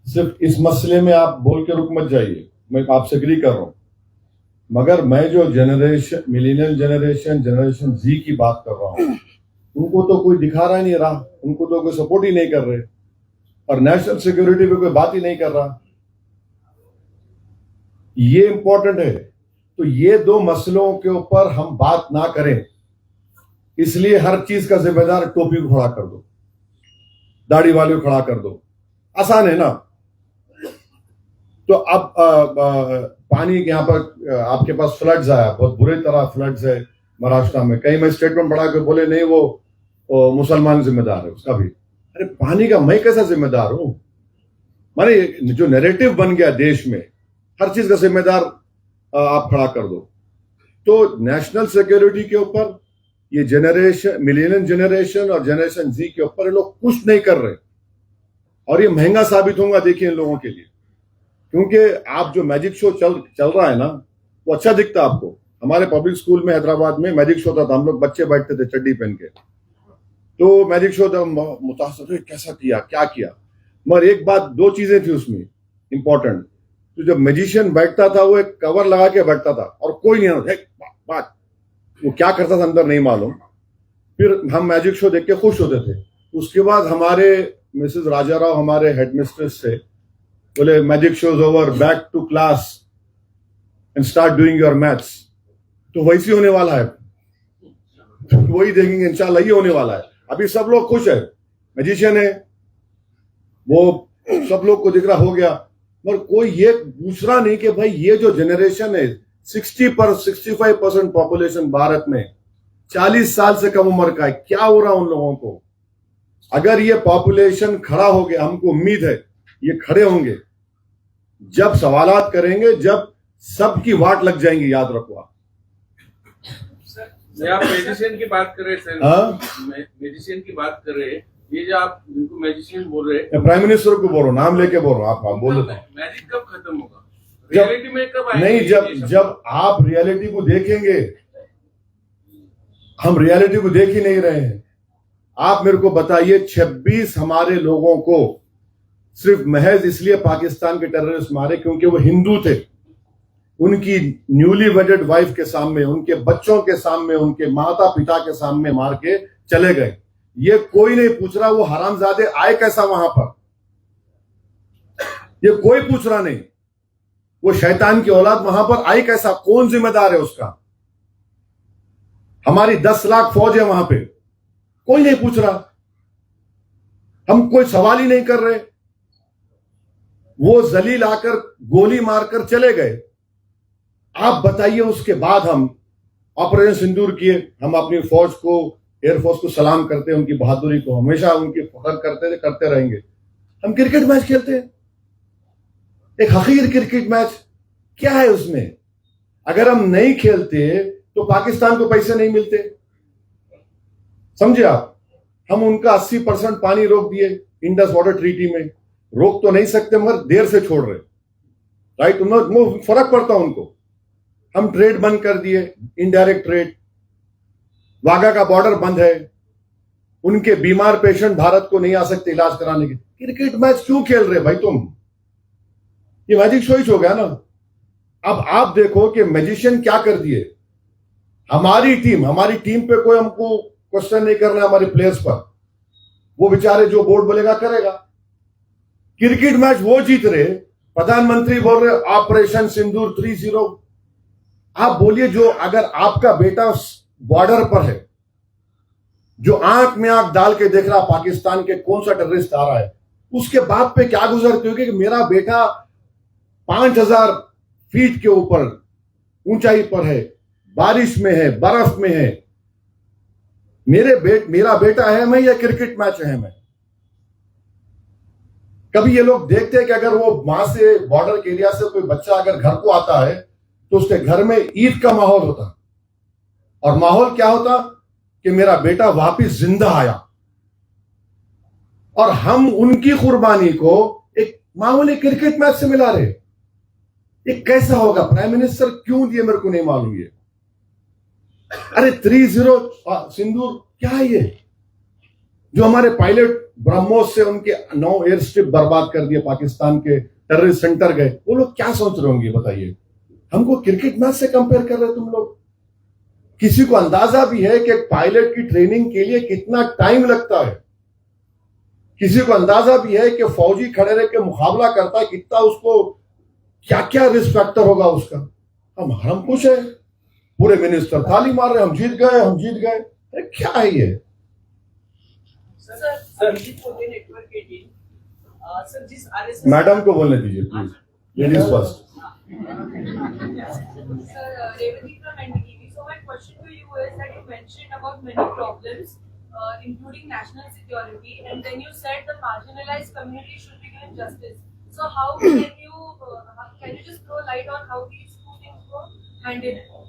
सिर्फ इस मसले में आप बोल के रुक मत जाइए, मैं आपसे एग्री कर रहा हूँ। मगर मैं जो जनरेशन मिलेनियल जनरेशन जी की बात कर रहा हूँ, उनको तो कोई दिखा रहा ही नहीं रहा, उनको तो कोई सपोर्ट ही नहीं कर रहे, और नेशनल सिक्योरिटी पे कोई बात ही नहीं कर रहा। ये इंपॉर्टेंट है। तो ये 2 मसलों के ऊपर हम बात ना करें, इसलिए हर चीज का जिम्मेदार टोपी को खड़ा कर दो, दाढ़ी वाले को खड़ा कर दो, आसान है ना। तो अब पानी यहाँ पर आपके पास फ्लड्स आया, बहुत बुरी तरह फ्लड्स है महाराष्ट्र में। कहीं मैं स्टेटमेंट बढ़ा के बोले नहीं वो मुसलमान जिम्मेदार है उसका भी। अरे पानी का मैं कैसा जिम्मेदार हूं? माने जो नैरेटिव बन गया देश में, हर चीज का जिम्मेदार आप खड़ा कर दो। तो नेशनल सिक्योरिटी के ऊपर ये जनरेशन मिलेनियल जनरेशन और जनरेशन जी के ऊपर ये लोग कुछ नहीं कर रहे, और ये महंगा साबित होगा देखिए इन लोगों के लिए। क्योंकि आप जो मैजिक शो चल रहा है ना, वो अच्छा दिखता आपको। हमारे पब्लिक स्कूल में हैदराबाद में मैजिक शो था, हम लोग बच्चे बैठते थे चड्डी पहन के, तो मैजिक शो था, मुतासर कैसा किया, क्या किया। मगर एक बात, 2 चीजें थी उसमें इंपॉर्टेंट। तो जब मैजिशियन बैठता था वो एक कवर लगा के बैठता था और कोई नहीं बात, वो क्या करता था अंदर नहीं मालूम। फिर हम मैजिक शो देख के खुश होते थे। उसके बाद हमारे मिसेस राजा राव हमारे हेडमिस्ट्रेस से बोले magic show is over, back to class and start doing your maths. तो वैसे होने वाला है, वही देखेंगे इंशाल्लाह, ये होने वाला है। अभी सब लोग खुश है, मैजिशियन है वो, सब लोग को दिख रहा हो गया। मगर कोई ये पूछ रहा नहीं कि भाई ये जो जनरेशन है 65% पॉपुलेशन भारत में 40 साल से कम उम्र का है, क्या हो रहा उन लोगों को? अगर ये पॉपुलेशन खड़ा हो गया, हमको उम्मीद है ये खड़े होंगे जब सवालात करेंगे, जब सबकी वाट लग जाएंगी, याद रखो आप। आप मेजिशियन की बात कर रहे सर, मेजिशियन की बात कर रहे हैं, ये जो आप जिनको मैजिशियन बोल रहे हैं, प्राइम मिनिस्टर को बोल रहा हूं, नाम लेके बोल रहा हूं, आप बोल रहे हो। मैजिक कब खत्म होगा? रियलिटी में कब आएगा? नहीं, जब आप रियलिटी को देखेंगे। हम रियलिटी को देख ही नहीं रहे हैं। आप मेरे को बताइए, 26 हमारे लोगों को सिर्फ महज इसलिए पाकिस्तान के टेररिस्ट मारे क्योंकि वो हिंदू थे। उनकी न्यूली वेडेड वाइफ के सामने, उनके बच्चों के सामने, उनके माता पिता के सामने मार के चले गए। ये कोई नहीं पूछ रहा वो हरामजादे आए कैसा वहां पर, ये कोई पूछ रहा नहीं। वो शैतान की औलाद वहां पर आई कैसा, कौन जिम्मेदार है उसका? हमारी 10 लाख फौज है वहां पे, कोई नहीं पूछ रहा। हम कोई सवाल ही नहीं कर रहे। वो जलील आकर गोली मारकर चले गए। आप बताइए, उसके बाद हम ऑपरेशन सिंदूर किए, हम अपनी फौज को एयरफोर्स को सलाम करते हैं, उनकी बहादुरी को हमेशा उनकी फख्र करते थे, करते रहेंगे। हम क्रिकेट मैच खेलते हैं, एक हकीर क्रिकेट मैच, क्या है उसमें? अगर हम नहीं खेलते तो पाकिस्तान को पैसे नहीं मिलते, समझे आप? हम उनका 80% पानी रोक दिए इंडस वाटर ट्रीटी में, रोक तो नहीं सकते मगर देर से छोड़ रहे, राइट? उनको फर्क पड़ता उनको। हम ट्रेड बंद कर दिए, इनडायरेक्ट ट्रेड, वाघा का बॉर्डर बंद है, उनके बीमार पेशेंट भारत को नहीं आ सकते इलाज कराने के। क्रिकेट मैच क्यों खेल रहे भाई तुम? ये मैजिक शो ही हो गया ना। अब आप देखो कि मैजिशियन क्या कर दिए। हमारी टीम पे कोई हमको क्वेश्चन नहीं करना, हमारे प्लेयर्स पर, वो बेचारे जो बोर्ड बोलेगा करेगा। क्रिकेट मैच वो जीत रहे, प्रधानमंत्री बोल रहे ऑपरेशन सिंदूर 3-0। आप बोलिए, जो अगर आपका बेटा बॉर्डर पर है, जो आंख में आंख डाल के देख रहा पाकिस्तान के कौन सा टेररिस्ट आ रहा है, उसके बाप पे क्या गुजरती होगी कि मेरा बेटा 5000 फीट के ऊपर ऊंचाई पर है, बारिश में है, बर्फ में है, मेरा बेटा है मैं, या क्रिकेट मैच है मैं? कभी ये लोग देखते हैं कि अगर वो वहां से बॉर्डर के एरिया से कोई बच्चा अगर घर को आता है तो उसके घर में ईद का माहौल होता, और माहौल क्या होता कि मेरा बेटा वापिस जिंदा आया। और हम उनकी कुर्बानी को एक मामूली क्रिकेट मैच से मिला रहे। ये कैसा होगा? प्राइम मिनिस्टर क्यों दिए मेरे को नहीं मालूम। ये अरे 3-0 सिंदूर क्या है ये? जो हमारे पायलट ब्रह्मोस से उनके 9 एयर स्ट्रिप बर्बाद कर दिए, पाकिस्तान के टेररिस्ट सेंटर गए, वो लोग क्या सोच रहे होंगे बताइए? हमको क्रिकेट मैच से कंपेयर कर रहे तुम लोग। किसी को अंदाजा भी है कि पायलट की ट्रेनिंग के लिए कितना टाइम लगता है? किसी को अंदाजा भी है कि फौजी खड़े रह के मुकाबला करता है, कितना उसको क्या क्या रिस्क फैक्टर होगा उसका? हम खुश है, पूरे मिनिस्टर थाली मार रहे, हम जीत गए। अरे क्या है ये? मैडम को बोलने दीजिए please, ladies first. So my question to you is that you mentioned about many problems, including national security, and then you said the marginalized community should be given justice. So how can you just throw light on how these two things go hand in hand?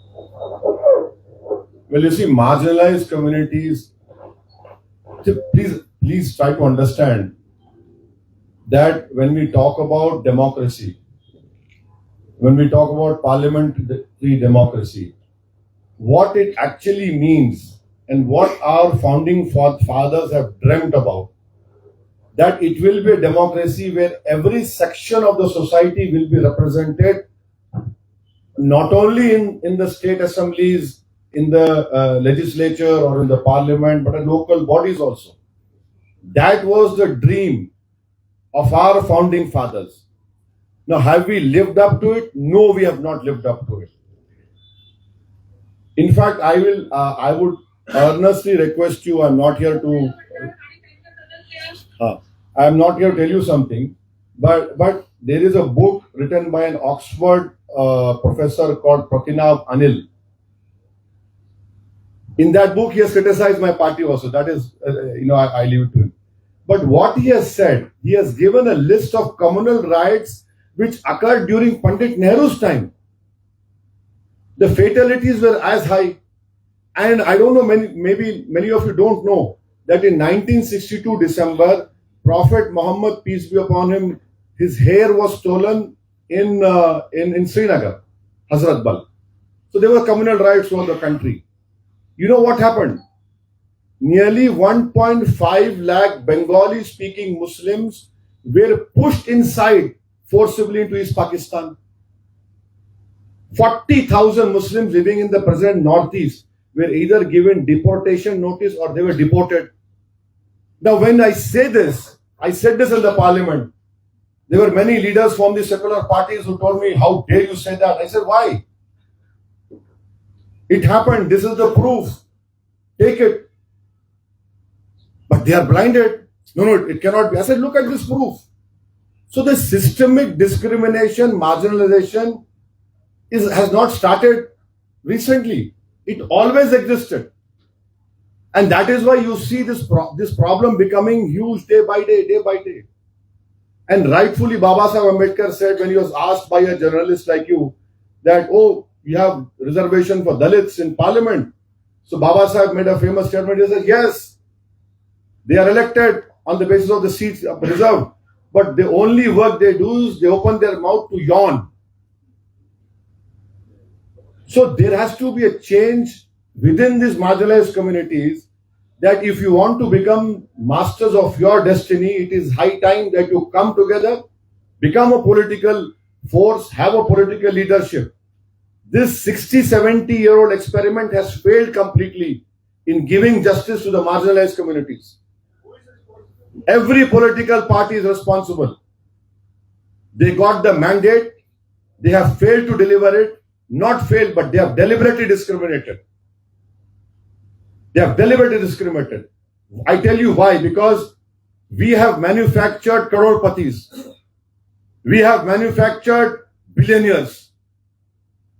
Well, you see, marginalized communities, please try to understand that when we talk about democracy, when we talk about parliamentary democracy, what it actually means and what our founding fathers have dreamt about, that it will be a democracy where every section of the society will be represented, not only in the state assemblies, in the legislature or in the parliament, but in local bodies also. That was the dream of our founding fathers. Now, have we lived up to it? No, we have not lived up to it. In fact, I would earnestly request you, I'm not here to tell you something, but there is a book written by an Oxford professor called Prathinav Anil. In that book, he has criticized my party also. That is, I leave it to him. But what he has said, he has given a list of communal riots which occurred during Pandit Nehru's time. The fatalities were as high. And I don't know, maybe many of you don't know that in 1962 December, Prophet Muhammad, peace be upon him, his hair was stolen in Srinagar, Hazrat Bal. So there were communal riots throughout the country. You know what happened? Nearly 1.5 lakh Bengali speaking Muslims were pushed inside forcibly into East Pakistan. 40,000 Muslims living in the present Northeast were either given deportation notice or they were deported. Now, when I say this, I said this in the parliament. There were many leaders from the secular parties who told me, how dare you say that? I said, why? It happened. This is the proof. Take it. But they are blinded. No, it cannot be. I said, look at this proof. So the systemic discrimination, marginalization has not started recently. It always existed. And that is why you see this problem becoming huge day by day, day by day. And rightfully, Baba Sahib Ambedkar said when he was asked by a journalist like you that, oh, you have reservation for Dalits in parliament. So Baba Sahib made a famous statement. He said, yes, they are elected on the basis of the seats reserved. But the only work they do is they open their mouth to yawn. So there has to be a change within these marginalized communities that if you want to become masters of your destiny, it is high time that you come together, become a political force, have a political leadership. This 60-70-year-old experiment has failed completely in giving justice to the marginalized communities. Every political party is responsible. They got the mandate, they have failed to deliver it, not failed, but they have deliberately discriminated. They have deliberately discriminated. I tell you why. Because we have manufactured crorpatis. We have manufactured billionaires.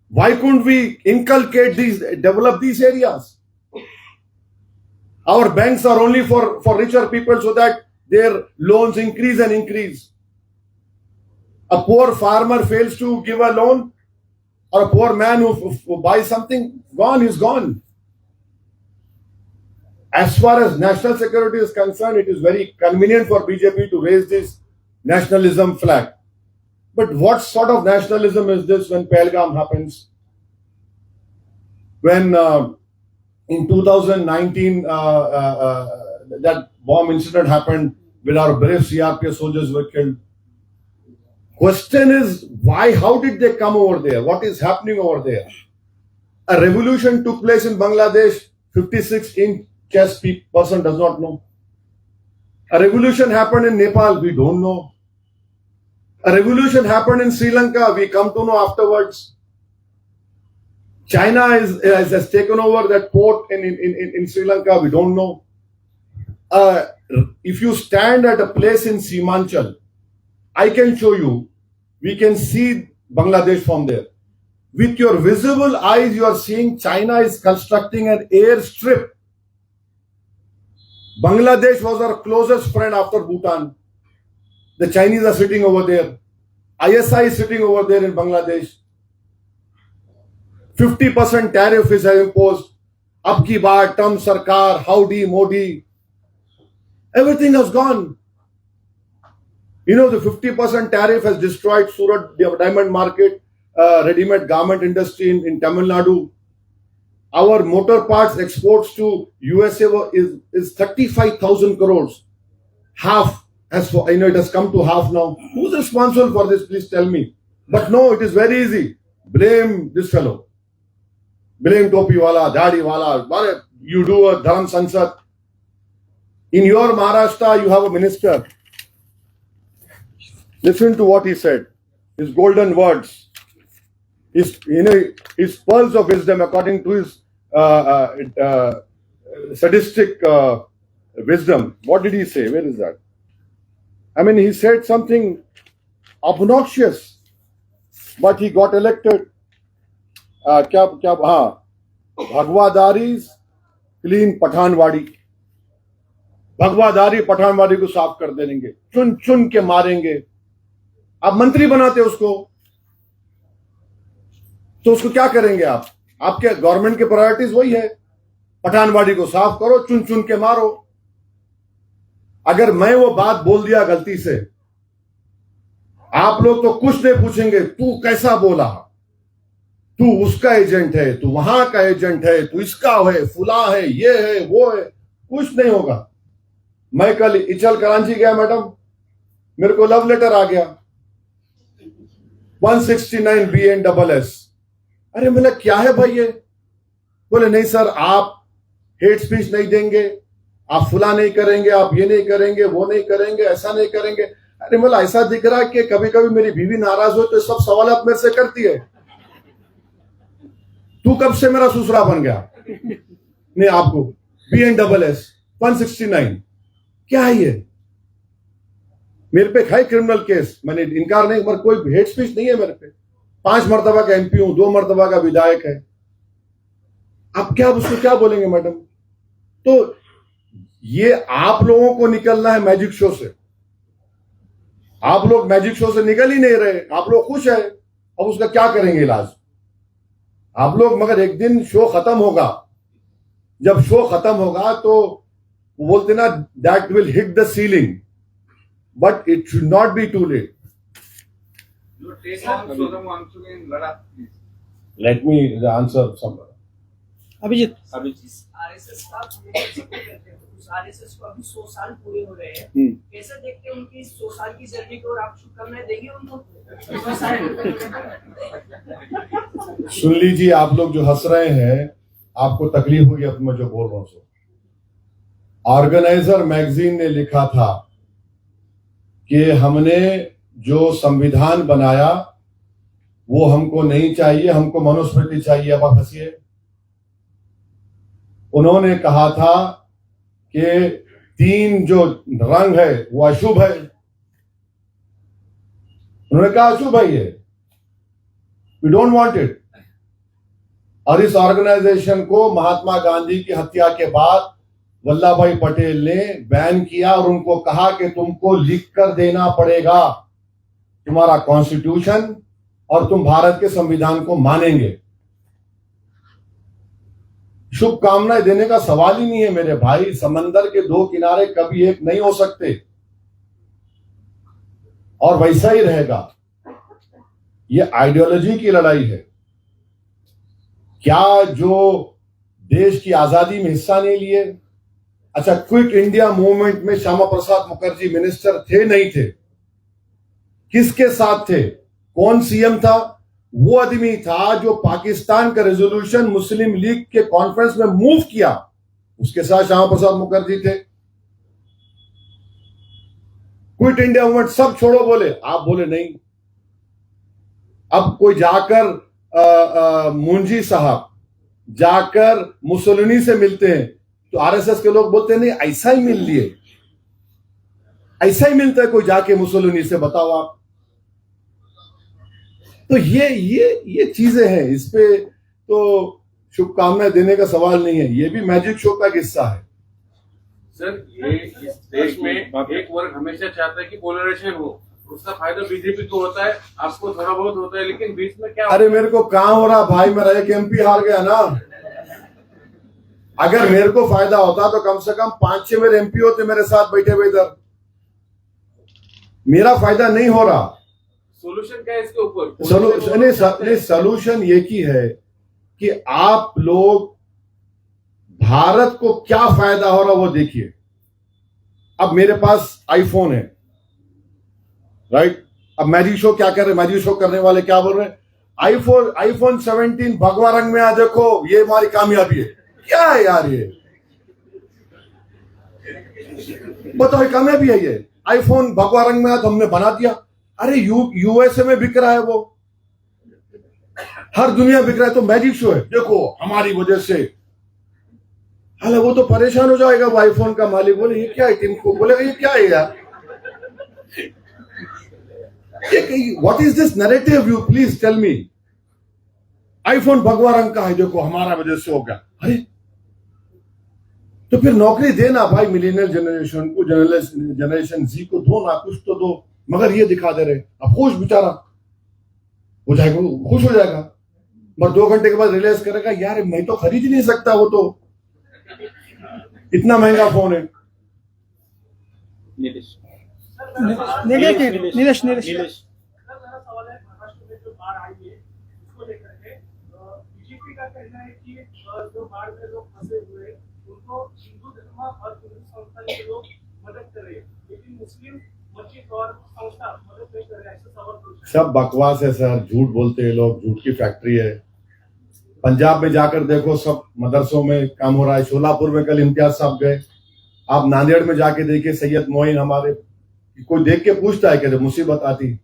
Why couldn't we inculcate these, develop these areas? Our banks are only for richer people so that their loans increase and increase. A poor farmer fails to give a loan, or a poor man who buys something, gone is gone. As far as national security is concerned, it is very convenient for BJP to raise this nationalism flag. But what sort of nationalism is this when Pahalgam happens? When in 2019 that bomb incident happened with our brave CRPF soldiers were killed. Question is, why? How did they come over there? What is happening over there? A revolution took place in Bangladesh, 56-inch chest person does not know. A revolution happened in Nepal, we don't know. A revolution happened in Sri Lanka, we come to know afterwards. China has taken over that port in Sri Lanka, we don't know. If you stand at a place in Simanchal, I can show you, we can see Bangladesh from there. With your visible eyes, you are seeing China is constructing an airstrip. Bangladesh was our closest friend after Bhutan. The Chinese are sitting over there. ISI is sitting over there in Bangladesh. 50% tariff is imposed. Ab ki baar, Trump Sarkar, howdy, Modi. Everything has gone. You know, the 50% tariff has destroyed Surat diamond market, ready-made garment industry in Tamil Nadu. Our motor parts exports to USA is 35,000 crores. Half, it has come to half now. Who's responsible for this? Please tell me. But no, it is very easy. Blame this fellow. Blame Topi Wala, Dadi Wala. You do a Dharam Sansad. In your Maharashtra, you have a minister. Listen to what he said. His golden words. His pearls of wisdom according to his sadistic wisdom. What did he say? Where is that? I mean, he said something obnoxious, but he got elected. Bhagwadaris clean Pathanwadi. Bhagwadari Pathanwadi को साफ कर देंगे, चुन चुन के मारेंगे. आप मंत्री बनाते उसको, तो उसको क्या करेंगे आप? आपके गवर्नमेंट की प्रायोरिटीज वही है, पठानवाड़ी को साफ करो, चुन चुन के मारो. अगर मैं वो बात बोल दिया गलती से, आप लोग तो कुछ नहीं पूछेंगे, तू कैसा बोला, तू उसका एजेंट है, तू वहां का एजेंट है, तू इसका है, फुला है, ये है, वो है. कुछ नहीं होगा. मैं कल इचल करांची गया मैडम, मेरे को लव लेटर आ गया 169 BNSS. अरे मैंने क्या है भाई ये? बोले नहीं सर, आप हेट स्पीच नहीं देंगे, आप फुला नहीं करेंगे, आप ये नहीं करेंगे, वो नहीं करेंगे, ऐसा नहीं करेंगे. अरे मतलब ऐसा दिख रहा है कि कभी कभी मेरी बीवी नाराज हो तो सब सवाल आप मेरे से करती है. तू कब से मेरा ससुरा बन गया? नहीं आपको BNSS 169 क्या है ये? मेरे पे है क्रिमिनल केस, मैंने इनकार नहीं, पर कोई हेट स्पीच नहीं है मेरे पे. 5 मर्तबा का MP हूं, 2 मर्तबा का विधायक है. आप क्या उसको क्या बोलेंगे मैडम? तो ये आप लोगों को निकलना है मैजिक शो से। आप लोग मैजिक शो से निकल ही नहीं रहे, आप लोग खुश है। अब उसका क्या करेंगे इलाज आप लोग? मगर एक दिन शो खत्म होगा, जब शो खत्म होगा तो वो बोलते ना, that will hit the ceiling, but it should not be too late. Your take on Sonam Wangchuk in Ladakh, please. Let me answer some. Abhijit, RSS का उस आरएसएस को अभी 100 साल पूरे हो रहे हैं, कैसे देखते हैं उनकी 100 साल की जर्नी को, और आप शुभकामनाएं देंगे उनको? सुन लीजिए, आप लोग जो हंस रहे हैं आपको तकलीफ होगी अब मैं जो बोल रहा हूं सो। ऑर्गेनाइजर मैगजीन ने लिखा था कि हमने जो संविधान बनाया वो हमको नहीं चाहिए, हमको मनुस्मृति चाहिए। अब आप हंसिए। उन्होंने कहा था कि 3 जो रंग है वो अशुभ है। उन्होंने कहा अशुभ है ये, वी डोंट वांट इट। और इस ऑर्गेनाइजेशन को महात्मा गांधी की हत्या के बाद वल्लभ भाई पटेल ने बैन किया और उनको कहा कि तुमको लिख कर देना पड़ेगा तुम्हारा कॉन्स्टिट्यूशन और तुम भारत के संविधान को मानेंगे। शुभकामनाएं देने का सवाल ही नहीं है मेरे भाई। समंदर के 2 किनारे कभी एक नहीं हो सकते और वैसा ही रहेगा। ये आइडियोलॉजी की लड़ाई है। क्या जो देश की आजादी में हिस्सा नहीं लिए? अच्छा, क्विट इंडिया मूवमेंट में श्यामा प्रसाद मुखर्जी मिनिस्टर थे नहीं थे? किसके साथ थे? कौन सीएम था? वो आदमी था जो पाकिस्तान का रेजोल्यूशन मुस्लिम लीग के कॉन्फ्रेंस में मूव किया, उसके साथ श्यामा प्रसाद मुखर्जी थे। क्विट इंडिया मूवमेंट सब छोड़ो बोले, आप बोले नहीं। अब कोई जाकर मुंजी साहब जाकर मुसोलिनी से मिलते हैं तो आरएसएस के लोग बोलते हैं नहीं, ऐसा ही मिल लिए, ऐसा ही मिलता है कोई जाके मुसोलिनी से, बताओ आप। तो ये चीजें हैं, इस पे तो शुभकामनाएं देने का सवाल नहीं है। ये भी मैजिक शो का हिस्सा है। सर, ये इस देश में एक वर्ग हमेशा चाहता है कि पोलराइजेशन हो, उसका फायदा बीजेपी को होता है, आपको थोड़ा बहुत होता है, लेकिन बीच में क्या? अरे मेरे को कहां हो रहा भाई, मेरा एक एमपी हार गया ना। अगर मेरे को फायदा होता तो कम से कम 5-6 मेरे एमपी होते मेरे साथ बैठे हुए इधर। मेरा फायदा नहीं हो रहा। सोल्यूशन क्या है इसके ऊपर? सोल्यूशन ये की है कि आप लोग भारत को क्या फायदा हो रहा वो देखिए। अब मेरे पास आईफोन है, राइट? अब मैजिक शो क्या कर रहे? मैजिक शो करने वाले क्या बोल रहे हैं? आईफोन 17 भगवा रंग में आ, देखो ये हमारी कामयाबी है। क्या है यार ये? बताओ, कामयाबी है ये? आईफोन भगवा रंग में आ तो हमने बना दिया। अरे यूएसए में बिक रहा है वो, हर दुनिया बिक रहा है, तो मैजिक शो है देखो हमारी वजह से। हालांकि वो तो परेशान हो जाएगा, वो आईफोन का मालिक बोले ये क्या है, टिनको बोलेगा ये क्या है यार, what is this narrative? You please tell me. IPhone भगवा रंग का है, देखो हमारा वजह से हो गया। अरे तो फिर नौकरी देना भाई मिलेनियल जनरेशन को, जनरेशन जी को दो ना, कुछ तो दो। मगर ये दिखा दे रहे, अब खुश बेचारा हो जाएगा, खुश हो जाएगा, मगर 2 घंटे के बाद रियलाइज करेगा यार मैं तो खरीद ही नहीं सकता, वो तो इतना महंगा फोन है। नीलेश मेरा सवाल है, महाराष्ट्र में जो बाढ़ आई है उसको लेकर के बीजेपी का कहना है कि जो बाढ़ में लोग फंसे हुए उनको हिंदू धर्म और हिंदू संस्था के लोग मदद कर रहे हैं, लेकिन मुस्लिम मस्जिद और संस्था मदद नहीं कर रहे, ऐसा सवाल पूछ रहे हैं। सब बकवास है सर, झूठ बोलते हैं लोग, झूठ की फैक्ट्री है। पंजाब में जाकर देखो, सब मदरसों में काम हो रहा है। शोलापुर में कल इम्तियाज साहब गए, आप नांदेड़ में जाके देखिए, सैयद मोइन हमारे, कोई देख के पूछता है क्या जब मुसीबत आती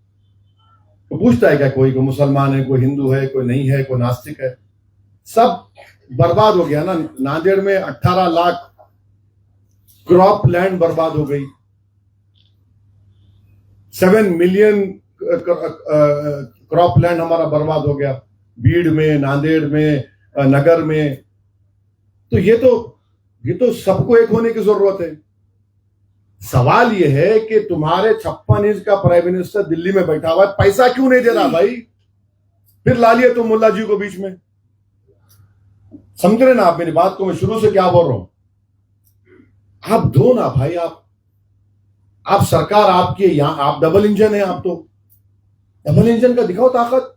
तो पूछता है क्या कोई मुसलमान है, कोई हिंदू है, कोई नहीं है, कोई नास्तिक है? सब बर्बाद हो गया ना। नांदेड़ में 18 लाख क्रॉप लैंड बर्बाद हो गई, 7 मिलियन क्रॉप लैंड हमारा बर्बाद हो गया, बीड़ में, नांदेड़ में, नगर में। तो ये तो ये तो सबको एक होने की जरूरत है। सवाल ये है कि तुम्हारे 56 इंच का प्राइम मिनिस्टर दिल्ली में बैठा हुआ है, पैसा क्यों नहीं दे रहा भाई? फिर ला लिए तुम मुल्ला जी को बीच में। समझ रहे ना आप मेरी बात को? मैं शुरू से क्या बोल रहा हूं, आप दो ना भाई। आप सरकार आपकी है, यहां आप डबल इंजन है। आप तो डबल इंजन का दिखाओ ताकत।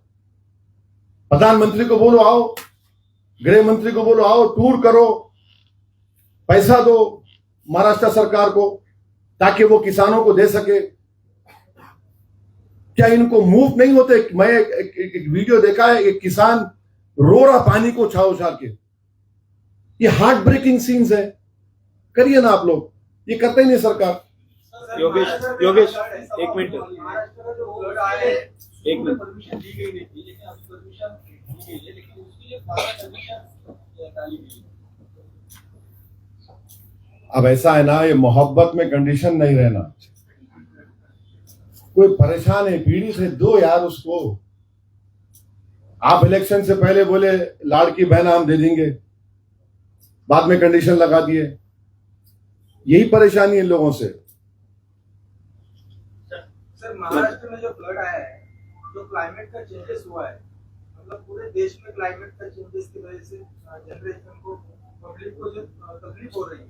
प्रधानमंत्री को बोलो आओ, गृह मंत्री को बोलो आओ, टूर करो, पैसा दो महाराष्ट्र सरकार को ताकि वो किसानों को दे सके। क्या इनको मूव नहीं होते? मैं एक वीडियो देखा है, एक किसान रो रहा पानी को उछाल उछाल के। ये हार्ट ब्रेकिंग सीन्स है। करिए ना आप लोग, ये करते ही नहीं सरकार। योगेश एक मिनट परमिशन दी गई नहीं थी, लेकिन अभी परमिशन दी गई है, लेकिन उसके लिए 12 कंडीशन डाली गई है। अब ऐसा है ना, ये मोहब्बत में कंडीशन नहीं रहना। कोई परेशान है, पीढ़ी से दो यार उसको। आप इलेक्शन से पहले बोले लाड़की बहन हम दे देंगे, बाद में कंडीशन लगा दिए। यही परेशानी है लोगों से। सर, महाराष्ट्र में जो फ्लड आया है, जो क्लाइमेट का चेंजेस हुआ है, मतलब पूरे देश में क्लाइमेट का चेंजेस की वजह से जनरेशन को, पब्लिक को जो तकलीफ हो रही है,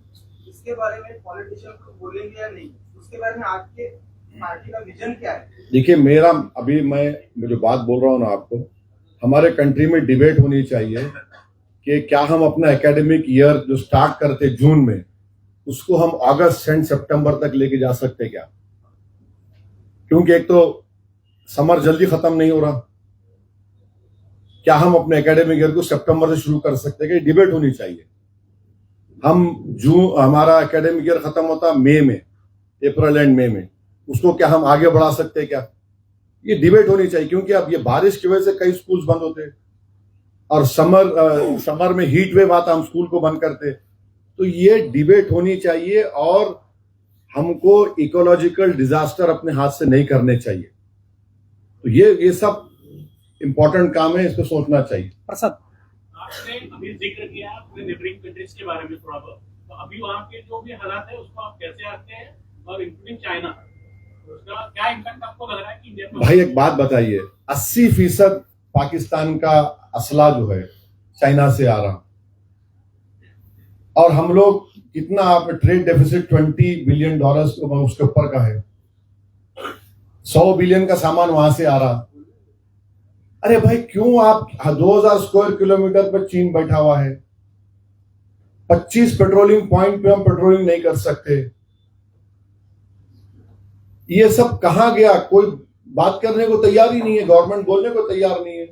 इसके बारे में पॉलिटिशियन को बोलेंगे या नहीं? उसके बारे में आपके पार्टी का विजन क्या है? देखिए, मेरा अभी मैं जो बात बोल रहा हूं ना आपको, हमारे कंट्री में डिबेट होनी चाहिए कि क्या हम अपना एकेडमिक ईयर जो स्टार्ट करते जून में, उसको हम अगस्त एंड सितंबर तक लेके जा सकते क्या? क्योंकि एक तो समर जल्दी खत्म नहीं हो रहा। क्या हम अपने एकेडमिक ईयर को सितंबर से शुरू कर सकते हैं? डिबेट होनी चाहिए। हमारा एकेडमिक ईयर खत्म होता मई में, अप्रैल एंड मई में, उसको क्या हम आगे बढ़ा सकते हैं क्या? ये डिबेट होनी चाहिए। क्योंकि अब ये बारिश की वजह से कई स्कूल्स बंद होते और समर में हीट वेव आता, हम स्कूल को बंद करते। तो ये डिबेट होनी चाहिए और हमको इकोलॉजिकल डिजास्टर अपने हाथ से नहीं करने चाहिए। तो ये सब इंपॉर्टेंट काम है, इस पर सोचना चाहिए। प्रसाद, आपने अभी जिक्र किया अपने नेबरिंग कंट्रीज के बारे में थोड़ा बहुत, तो अभी वहाँ के जो भी हालात है उसको आप कैसे आते हैं, और इंक्लूडिंग चाइना, उसका क्या इम्पैक्ट आपको लग रहा है कि इंडिया में? भाई एक बात बताइए, 80% पाकिस्तान का असला जो है चाइना से आ रहा, और हम लोग कितना, आप ट्रेड डेफिसिट $20 बिलियन उसके ऊपर का है। 100 बिलियन का सामान वहां से आ रहा। अरे भाई क्यों आप 2000 स्क्वायर किलोमीटर पर चीन बैठा हुआ है, 25 पेट्रोलिंग पॉइंट पे हम पेट्रोलिंग नहीं कर सकते। ये सब कहां गया? कोई बात करने को तैयार ही नहीं है, गवर्नमेंट बोलने को तैयार नहीं है।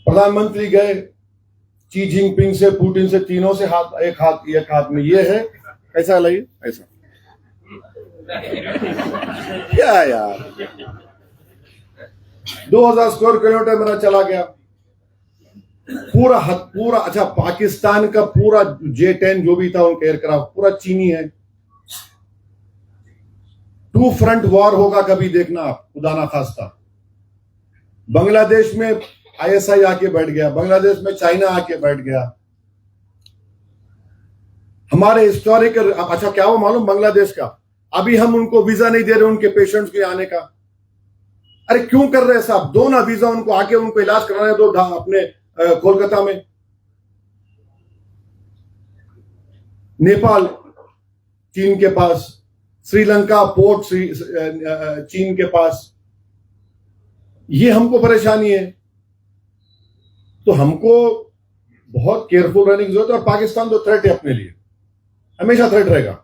प्रधानमंत्री गए शी जिनपिंग से, पुतिन से, तीनों से एक हाथ में ये है। कैसा लगे? ऐसा क्या यार, 2000 स्क्वायर किलोमीटर मेरा चला गया पूरा। अच्छा, पाकिस्तान का पूरा J-10 जो भी था उनका एयरक्राफ्ट पूरा चीनी है। 2 फ्रंट वॉर होगा कभी, देखना आप, खुदा ना खास्ता। बांग्लादेश में ISI आके बैठ गया, बांग्लादेश में चाइना आके बैठ गया। हमारे हिस्टोरिकल, अच्छा क्या वो मालूम बांग्लादेश का, अभी हम उनको वीजा नहीं दे रहे उनके पेशेंट्स के आने का। अरे क्यों कर रहे हैं साहब? दो ना वीजा उनको, आके उनको इलाज कराने दो अपने कोलकाता में। नेपाल चीन के पास, श्रीलंका पोर्ट चीन के पास। ये हमको परेशानी है, तो हमको बहुत केयरफुल रहने की जरूरत है। और पाकिस्तान तो थ्रेट है अपने लिए, हमेशा थ्रेट रहेगा।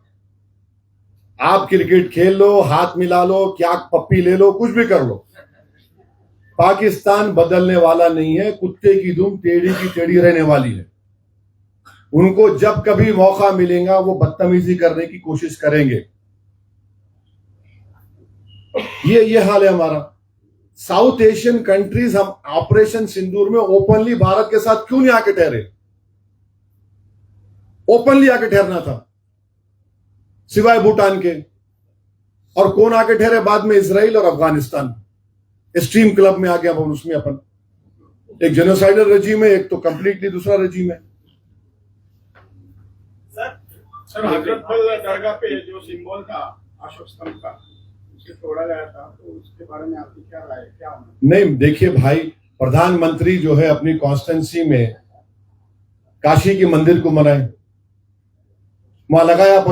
आप क्रिकेट खेल लो, हाथ मिला लो, क्या पप्पी ले लो, कुछ भी कर लो, पाकिस्तान बदलने वाला नहीं है। कुत्ते की दुम टेढ़ी की टेढ़ी रहने वाली है। उनको जब कभी मौका मिलेगा वो बदतमीजी करने की कोशिश करेंगे। ये हाल है हमारा। साउथ एशियन कंट्रीज, हम ऑपरेशन सिंदूर में ओपनली भारत के साथ क्यों नहीं आके ठहरे? ओपनली आके ठहरना था, सिवाय भूटान के। और कौन आके ठहरे बाद में? इजराइल और अफगानिस्तान। एक्सट्रीम क्लब में आ गया उसमें अपन। एक जेनोसाइडल रेजिम है, एक तो कंप्लीटली दूसरा रेजिम है। सर हजरत बल दरगाह पे जो सिंबल था अशोक स्तंभ का उसे तोड़ा गया था, तो उसके बारे में आपकी क्या राय है, क्या होना? नहीं, देखिए भाई, प्रधानमंत्री जो है अपनी कॉन्स्टिट्यूंसी में काशी के मंदिर को मनाए, वहां लगाया आप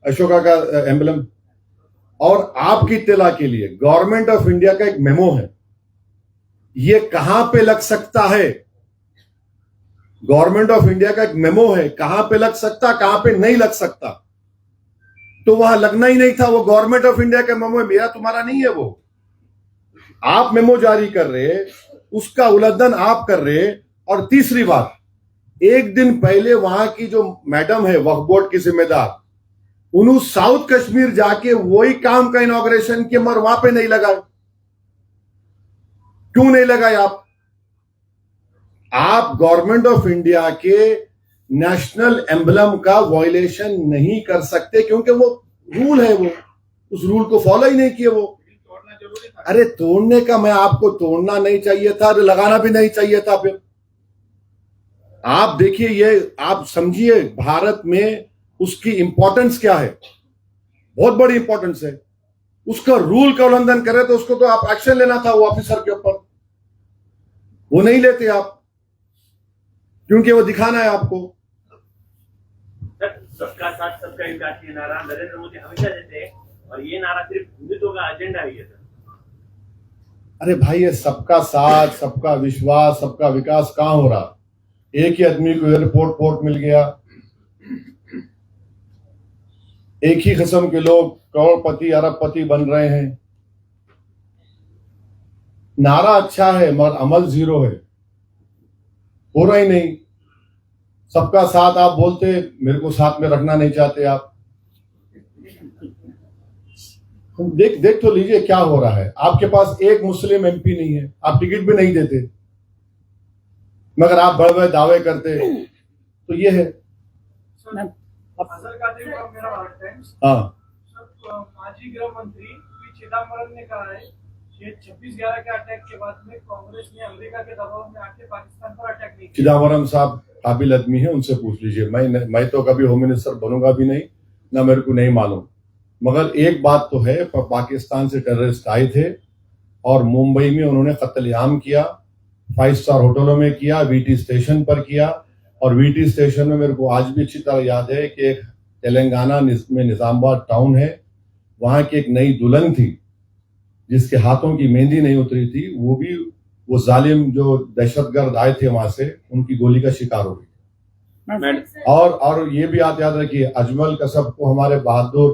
अशोका का एम्बलम। और आपकी इत्तला के लिए गवर्नमेंट ऑफ इंडिया का एक मेमो है, ये कहां पे लग सकता है, गवर्नमेंट ऑफ इंडिया का एक मेमो है, कहां पे लग सकता, कहां पे नहीं लग सकता। तो वहां लगना ही नहीं था, वो गवर्नमेंट ऑफ इंडिया का मेमो है, मेरा तुम्हारा नहीं है। वो आप मेमो जारी कर रहे, उसका उल्लंघन आप कर रहे। और तीसरी बात, एक दिन पहले वहां की जो मैडम है वक्फ बोर्ड की जिम्मेदार, उन्होंने साउथ कश्मीर जाके वही काम का इनॉग्रेशन किया, मगर वहां पे नहीं लगाए। क्यों नहीं लगाए आप गवर्नमेंट ऑफ इंडिया के नेशनल एम्बलम का वायलेशन नहीं कर सकते, क्योंकि वो रूल है, वो उस रूल को फॉलो ही नहीं किए वो। तोड़ना जरूरी था। अरे तोड़ने का, मैं आपको तोड़ना नहीं चाहिए था, लगाना भी नहीं चाहिए था। फिर आप देखिए, ये आप समझिए भारत में उसकी इंपॉर्टेंस क्या है, बहुत बड़ी इंपॉर्टेंस है। उसका रूल का उल्लंघन करे तो उसको तो आप एक्शन लेना था वो ऑफिसर के ऊपर, वो नहीं लेते आप, क्योंकि वो दिखाना है आपको। सबका साथ सबका विकास ये नारा नरेंद्र मोदी हमेशा देते हैं, और ये नारा सिर्फ हिंदुत्व का एजेंडा ही है सर। अरे भाई, ये सबका साथ, सबका विश्वास, सबका विकास कहां हो रहा? एक ही आदमी को एयरपोर्ट पोर्ट मिल गया, एक ही किस्म के लोग करोड़पति अरबपति बन रहे हैं। नारा अच्छा है मगर अमल जीरो है, हो रहा ही नहीं। सबका साथ आप बोलते, मेरे को साथ में रखना नहीं चाहते आप। देख तो लीजिए क्या हो रहा है। आपके पास एक मुस्लिम एमपी नहीं है, आप टिकट भी नहीं देते, मगर आप बड़े बड़े दावे करते। तो ये है। फजल कादिर का मेरा टाइम्स। हाँ, माजी गृह मंत्री पी चिदम्बरम ने कहा है कि 26/11 के अटैक के बाद में कांग्रेस ने अमेरिका के दबाव में आके पाकिस्तान पर अटैक नहीं किया। चिदम्बरम साहब काबिल आदमी है, उनसे पूछ लीजिए। मैं तो कभी होम मिनिस्टर बनूंगा भी नहीं, ना मेरे को नहीं मालूम। मगर एक बात तो है, पाकिस्तान से टेररिस्ट आए थे और मुंबई में उन्होंने कत्लेआम किया, 5 स्टार होटलों में किया, वीटी स्टेशन पर किया। और वीटी स्टेशन में मेरे को आज भी अच्छी तरह याद है कि एक तेलंगाना में निजामाबाद टाउन है, वहां की एक नई दुल्हन थी जिसके हाथों की मेहंदी नहीं उतरी थी, वो जालिम जो दहशतगर्द आए थे वहां से, उनकी गोली का शिकार हो गई। और ये भी आप याद रखिए, अजमल कसब को हमारे बहादुर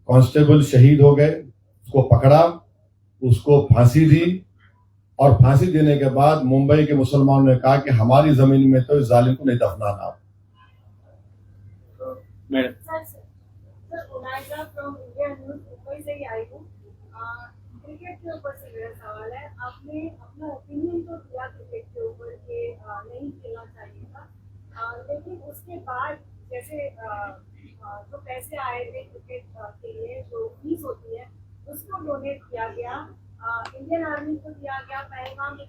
कांस्टेबल शहीद हो गए, उसको पकड़ा, उसको फांसी दी, और फांसी देने के बाद मुंबई के मुसलमानों ने कहा कि हमारी जमीन में तो इस जालिम को नहीं दफनाना। क्रिकेट के ऊपर से मेरा सवाल है, आपने अपना ओपिनियन तो दिया क्रिकेट के ऊपर कि नहीं खेलना चाहिए था, लेकिन उसके बाद जैसे जो पैसे आए थे क्रिकेट के लिए, जो फीस होती है उसको डोनेट किया गया, इंडियन आर्मी को दिया गया, पहलगाम के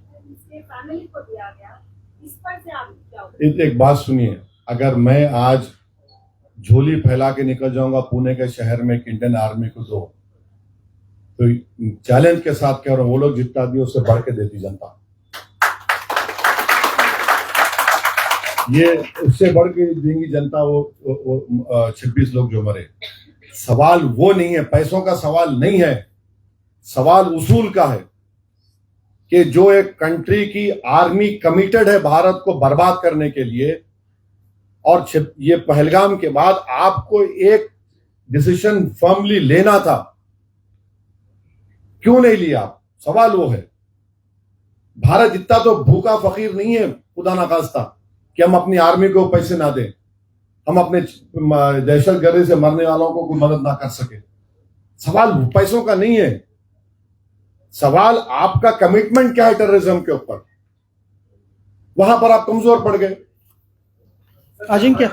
फैमिली को दिया गया, इस पर से आप क्या? एक बात सुनिए, अगर मैं आज झोली फैला के निकल जाऊंगा पुणे के शहर में कि इंडियन आर्मी को दो, तो चैलेंज के साथ कह रहा हूं, वो लोग जितना दिए उससे बढ़ के देती जनता। ये उससे बढ़ के देंगी जनता, वो 26 लोग जो मरे। सवाल वो नहीं है, पैसों का सवाल नहीं है, सवाल उसूल का है कि जो एक कंट्री की आर्मी कमिटेड है भारत को बर्बाद करने के लिए, और ये पहलगाम के बाद आपको एक डिसीजन फर्मली लेना था, क्यों नहीं लिया? सवाल वो है। भारत इतना तो भूखा फकीर नहीं है खुदा ना खास्ता कि हम अपनी आर्मी को पैसे ना दें, हम अपने दहशतगर्दी से मरने वालों को कोई मदद ना कर सके। सवाल पैसों का नहीं है, सवाल आपका कमिटमेंट क्या है टेररिज्म के ऊपर। वहां पर आप कमजोर पड़ गए। अजिंक्य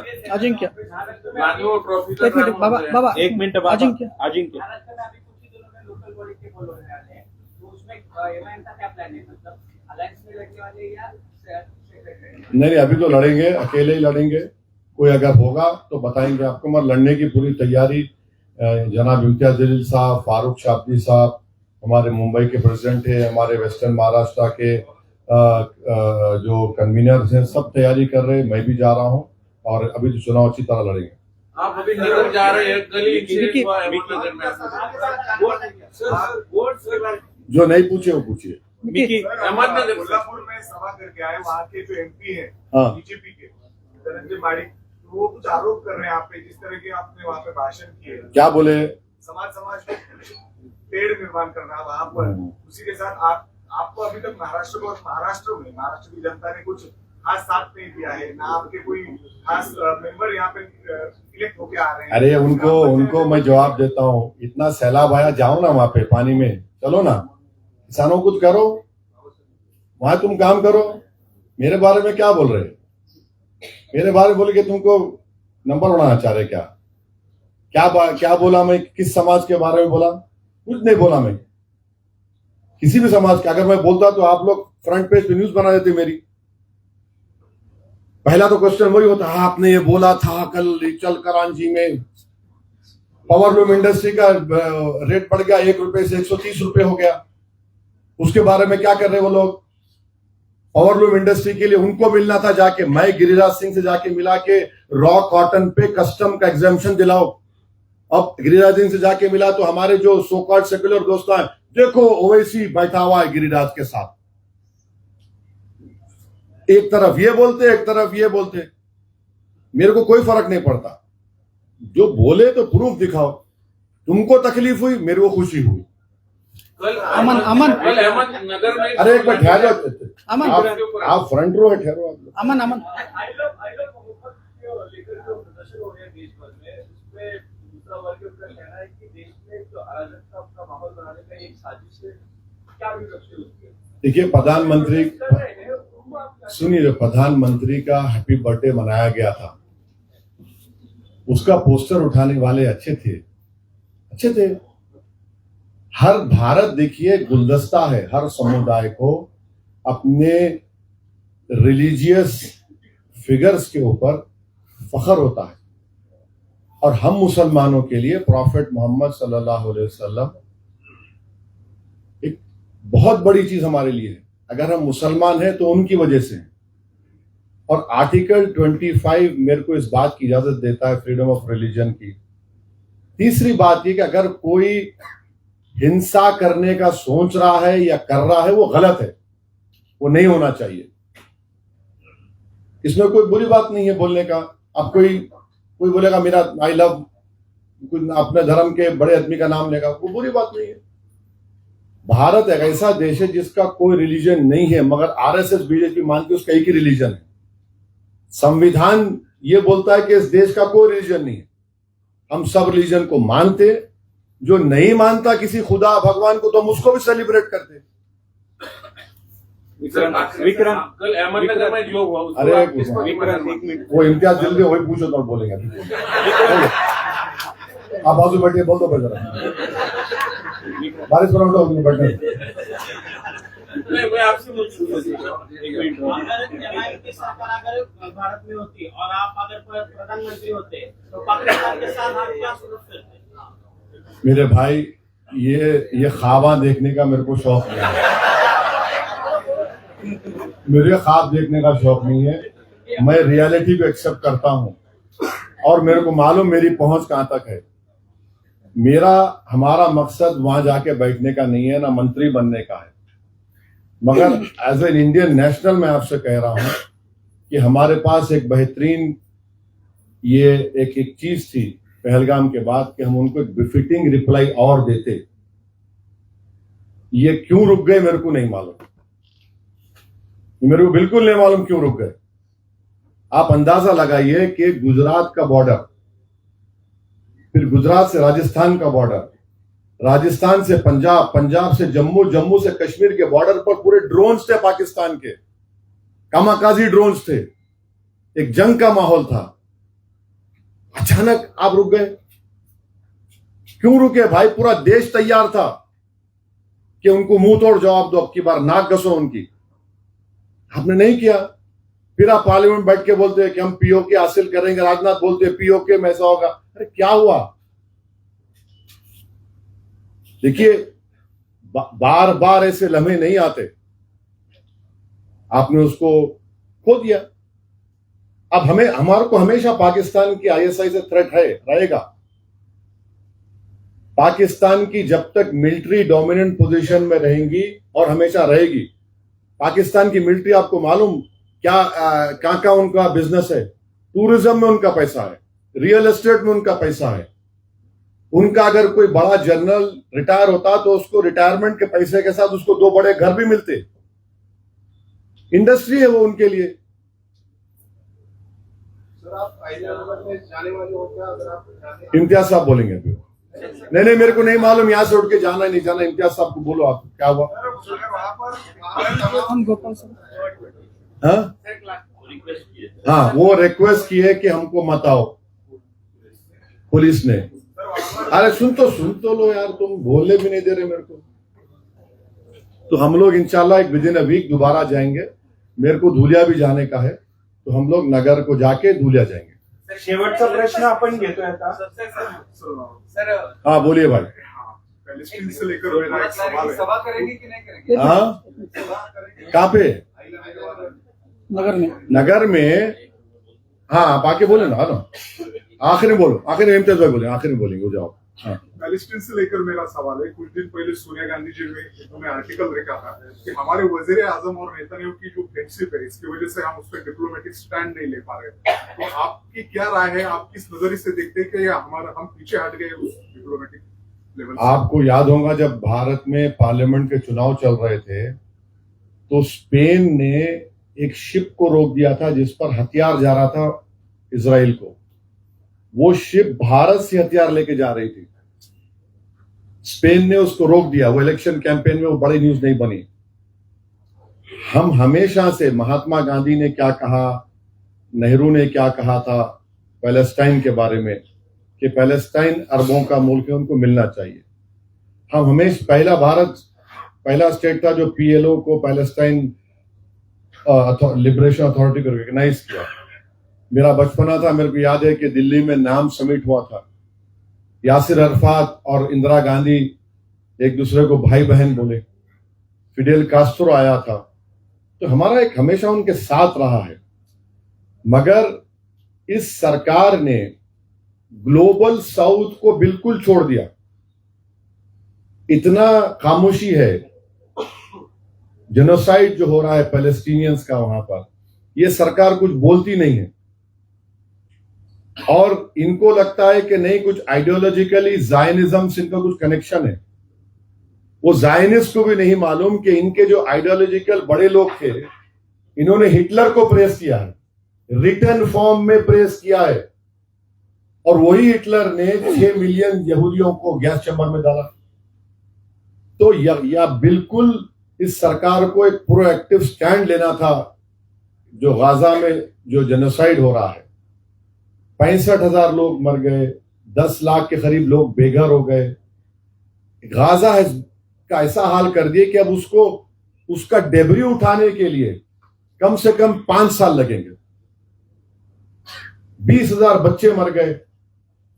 माधव ट्रॉफी का एक मिनट बाबा एक मिनट बाबा, अजिंक्य अजिंक्य भारत में अभी कुछ ही दिनों में लोकल बॉडी के बोल होने वाले हैं, तो उसमें एमआईएम का क्या प्लान है? मतलब अलायंस में लगने वाले या देखते हैं? नहीं, अभी तो लड़ेंगे, अकेले ही लड़ेंगे। कोई अगर होगा तो बताएंगे आपको, मगर लड़ने की पूरी तैयारी जनाब इम्तियाज जलील साहब, फारूक शाब्दी साहब, हमारे मुंबई के प्रेसिडेंट है, हमारे वेस्टर्न महाराष्ट्र के जो कन्वीनर्स हैं, सब तैयारी कर रहे हैं। मैं भी जा रहा हूं और अभी तो चुनाव अच्छी तरह लड़ेंगे। आप अभी निकल जा रहे हैं, गली इंसिडेंट हुआ अहमदनगर में। जो नहीं पूछे वो पूछिए। अहमदनगर कोल्हापुर में सभा करके आए, वहाँ के जो एमपी है हाँ। बीजेपी के धनंजय माड़िक, तो वो कुछ आरोप कर रहे हैं आप पे, जिस तरह के आपने वहाँ पे भाषण किए, क्या बोले? समाज में पेड़ निर्माण करना वहाँ पर। उसी के साथ आपको अभी तक महाराष्ट्र की जनता ने कुछ खास साथ नहीं दिया है ना, आपके कोई खास मेंबर यहाँ पे इलेक्ट होके आ रहे हैं। अरे उनको मैं जवाब देता हूँ, इतना सैलाब आया, जाओ ना वहां पे पानी में, चलो ना, किसानों को कुछ करो, वहां तुम काम करो। मेरे बारे में क्या बोल रहे? मेरे बारे में बोले कि तुमको नंबर उड़ाना चाह रहे? क्या बोला मैं? किस समाज के बारे में बोला? कुछ नहीं बोला मैं किसी भी समाज के। अगर मैं बोलता तो आप लोग फ्रंट पेज पे न्यूज बना देते मेरी। पहला तो क्वेश्चन वही होता है, आपने ये बोला था कल चल करांची में पावरलूम इंडस्ट्री का रेट बढ़ गया 1 रुपए से 130 रुपए हो गया। उसके बारे में क्या कर रहे वो लोग? पावरलूम इंडस्ट्री के लिए उनको मिलना था जाके, मैं गिरिराज सिंह से जाके मिला के रॉ कॉटन पे कस्टम का एग्जाम्पशन दिलाओ। अब गिरिराज सिंह से जाके मिला तो हमारे जो सो कॉल्ड सेक्युलर दोस्त हैं, देखो ओवैसी बैठा हुआ है गिरिराज के साथ। एक तरफ ये बोलते, एक तरफ ये बोलते। मेरे को कोई फर्क नहीं पड़ता, जो बोले तो प्रूफ दिखाओ। तुमको तकलीफ हुई, मेरे को खुशी हुई। कल अमन अहमदनगर में, अरे एक बार ठहर जाओ, अमन आप फ्रंट रो है, ठहरो आप लोग। अमन आई लव मोहब्बत को लेकर जो प्रदर्शन हो रहे हैं देश भर में, उसमें दूसरा वर्ग का कहना है कि देश में जो अराजकता का माहौल बनाने का एक साजिश है, क्या विपक्ष होती है? देखिए, प्रधानमंत्री सुनिए, प्रधानमंत्री का हैप्पी बर्थडे मनाया गया था, उसका पोस्टर उठाने वाले अच्छे थे। हर भारत देखिए गुलदस्ता है, हर समुदाय को अपने रिलीजियस फिगर्स के ऊपर फख्र होता है। और हम मुसलमानों के लिए प्रॉफेट मोहम्मद सल्लल्लाहु अलैहि वसल्लम एक बहुत बड़ी चीज हमारे लिए है। अगर हम मुसलमान हैं तो उनकी वजह से। और आर्टिकल 25 मेरे को इस बात की इजाजत देता है, फ्रीडम ऑफ रिलीजन की। तीसरी बात यह कि अगर कोई हिंसा करने का सोच रहा है या कर रहा है, वो गलत है, वो नहीं होना चाहिए। इसमें कोई बुरी बात नहीं है बोलने का। अब कोई बोलेगा मेरा आई लव, अपने धर्म के बड़े आदमी का नाम लेगा, वो बुरी बात नहीं है। भारत एक ऐसा देश है जिसका कोई रिलीजन नहीं है, मगर आरएसएस बीजेपी मानती है उसका एक ही रिलीजन है। संविधान ये बोलता है कि इस देश का कोई रिलीजन नहीं है। हम सब रिलीजन को मानते। जो नहीं मानता किसी खुदा भगवान को, तो हम उसको भी सेलिब्रेट करते। विक्रम कल अहमदनगर में जो हुआ, अरे वो इम्तियाज जल्दी वही पूछो तो बोलेंगे। आप बाजू बैठिए, बोल दो भाई जरा। बारिश पर हम लोग बैठे। मैं आपसे की सरकार अगर भारत में होती और आप अगर प्रधानमंत्री होते तो पाकिस्तान के साथ आप क्या शुरू करते? मेरे भाई, ये ख्वाबा देखने का मेरे को शौक नहीं है। मेरे ख्वाब देखने का शौक नहीं है। मैं रियलिटी को एक्सेप्ट करता हूं और मेरे को मालूम मेरी पहुंच कहां तक है। हमारा मकसद वहां जाके बैठने का नहीं है, ना मंत्री बनने का है। मगर एज एन इंडियन नेशनल मैं आपसे कह रहा हूं कि हमारे पास एक बेहतरीन ये एक चीज थी पहलगाम के बाद कि हम उनको एक बिफिटिंग रिप्लाई और देते। ये क्यों रुक गए मेरे को नहीं मालूम, मेरे को बिल्कुल नहीं मालूम क्यों रुक गए। आप अंदाजा लगाइए कि गुजरात का बॉर्डर, फिर गुजरात से राजस्थान का बॉर्डर, राजस्थान से पंजाब, पंजाब से जम्मू, जम्मू से कश्मीर के बॉर्डर पर पूरे ड्रोन्स थे पाकिस्तान के, कामाकाजी ड्रोन्स थे, एक जंग का माहौल था। अचानक आप रुक गए, क्यों रुके भाई? पूरा देश तैयार था कि उनको मुंह तोड़ जवाब दो, अब की बार नाक घसो उनकी। आपने नहीं किया। फिर आप पार्लियामेंट बैठ के बोलते हैं कि हम पीओके हासिल करेंगे, राजनाथ बोलते हैं पीओके में ऐसा होगा। अरे क्या हुआ? देखिए, बार बार ऐसे लम्हे नहीं आते, आपने उसको खो दिया। अब हमारे को हमेशा पाकिस्तान की आईएसआई से थ्रेट है, रहेगा। पाकिस्तान की जब तक मिलिट्री डोमिनेंट पोजीशन में रहेंगी, और हमेशा रहेगी। पाकिस्तान की मिलिट्री, आपको मालूम क्या क्या उनका बिजनेस है? टूरिज्म में उनका पैसा है, रियल एस्टेट में उनका पैसा है। उनका अगर कोई बड़ा जनरल रिटायर होता तो उसको रिटायरमेंट के पैसे के साथ उसको 2 बड़े घर भी मिलते। इंडस्ट्री है वो उनके लिए। सर, आप हैदराबाद में जाने वाले हो क्या? अगर आप जाने इम्तियाज साहब बोलेंगे अभी। नहीं, मेरे को नहीं मालूम, यहां से उठ के जाना नहीं जाना। इम्तियाज साहब को बोलो, आप क्या हुआ? हाँ, वो रिक्वेस्ट की है कि हमको मत आओ, पुलिस ने। अरे सुन तो लो यार, तुम बोलने भी नहीं दे रहे मेरे को। तो हम लोग इंशाल्लाह एक विदिन अ वीक दोबारा जाएंगे। मेरे को धुलिया भी जाने का है, तो हम लोग नगर को जाके धुलिया जाएंगे। शेवटचा प्रश्न आपण घेतोय आता. सर, हाँ बोलिए भाई। पैलेस्टीन से लेकर मेरा एक सवाल है। सभा करेंगे कि नहीं करेंगे? हाँ, कहाँ पे? नगर में। हाँ, आप आके बोले ना। आखिर में बोलो, आखिर में इम्तियाज भाई बोले, आखिर में बोलेंगे, हो जाओ। हाँ। पैलेस्टीन से लेकर मेरा सवाल है। कुछ दिन पहले सोनिया गांधी जी ने उन्होंने आर्टिकल लिखा था कि हमारे वजीर आजम और नेतन्याहू की जो फ्रेंडशिप है, इसकी वजह से हम उस पर डिप्लोमेटिक स्टैंड नहीं ले पा रहे। तो आपकी क्या राय है? आप किस नजरिए से देखते हैं कि हम पीछे हट गए उस डिप्लोमेटिक लेवल से? आपको याद होगा जब भारत में पार्लियामेंट के चुनाव चल रहे थे, तो स्पेन ने एक शिप को रोक दिया था जिस पर हथियार जा रहा था इजराइल को। वो शिप भारत से हथियार लेके जा रही थी, स्पेन ने उसको रोक दिया। वो इलेक्शन कैंपेन में वो बड़ी न्यूज नहीं बनी। हम हमेशा से, महात्मा गांधी ने क्या कहा, नेहरू ने क्या कहा था पैलेस्टाइन के बारे में, कि पैलेस्टाइन अरबों का मुल्क है, उनको मिलना चाहिए। हम हमेशा पहला स्टेट था जो पीएलओ को, पैलेस्टाइन लिबरेशन अथॉरिटी को रिकॉग्नाइज किया। मेरा बचपना था, मेरे को याद है कि दिल्ली में नाम समिट हुआ था। यासिर अरफात और इंदिरा गांधी एक दूसरे को भाई बहन बोले। फिडेल कास्ट्रो आया था। तो हमारा एक हमेशा उनके साथ रहा है। मगर इस सरकार ने ग्लोबल साउथ को बिल्कुल छोड़ दिया। इतना खामोशी है। जेनोसाइड जो हो रहा है पैलेस्टीनियंस का वहां पर, यह सरकार कुछ बोलती नहीं है। और इनको लगता है कि नहीं, कुछ आइडियोलॉजिकली जायनिज्म से इनका कुछ कनेक्शन है। वो जायनिस्ट को भी नहीं मालूम कि इनके जो आइडियोलॉजिकल बड़े लोग थे, इन्होंने हिटलर को प्रेस किया है, रिटर्न फॉर्म में प्रेस किया है। और वही हिटलर ने 6 मिलियन यहूदियों को गैस चैम्बर में डाला। तो या बिल्कुल इस सरकार को एक प्रोएक्टिव स्टैंड लेना था। जो गाजा में जो जेनोसाइड हो रहा है, 65,000 लोग मर गए, 10 लाख के करीब लोग बेघर हो गए। गाजा का ऐसा हाल कर दिए कि अब उसका डेब्री उठाने के लिए कम से कम 5 साल लगेंगे। 20,000 बच्चे मर गए।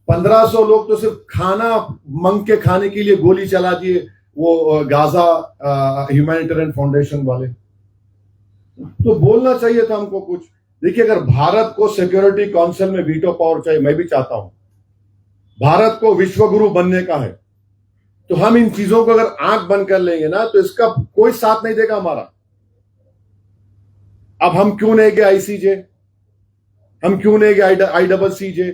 1500 लोग तो सिर्फ खाना मंग के खाने के लिए गोली चला दिए, वो गाजा ह्यूमैनिटेरियन फाउंडेशन वाले। तो बोलना चाहिए था हमको कुछ। देखिए, अगर भारत को सिक्योरिटी काउंसिल में वीटो पावर चाहिए, मैं भी चाहता हूं, भारत को विश्वगुरु बनने का है, तो हम इन चीजों को अगर आंख बंद कर लेंगे ना, तो इसका कोई साथ नहीं देगा हमारा। अब हम क्यों नहीं गए आईसीजे, हम क्यों नहीं गए ICC?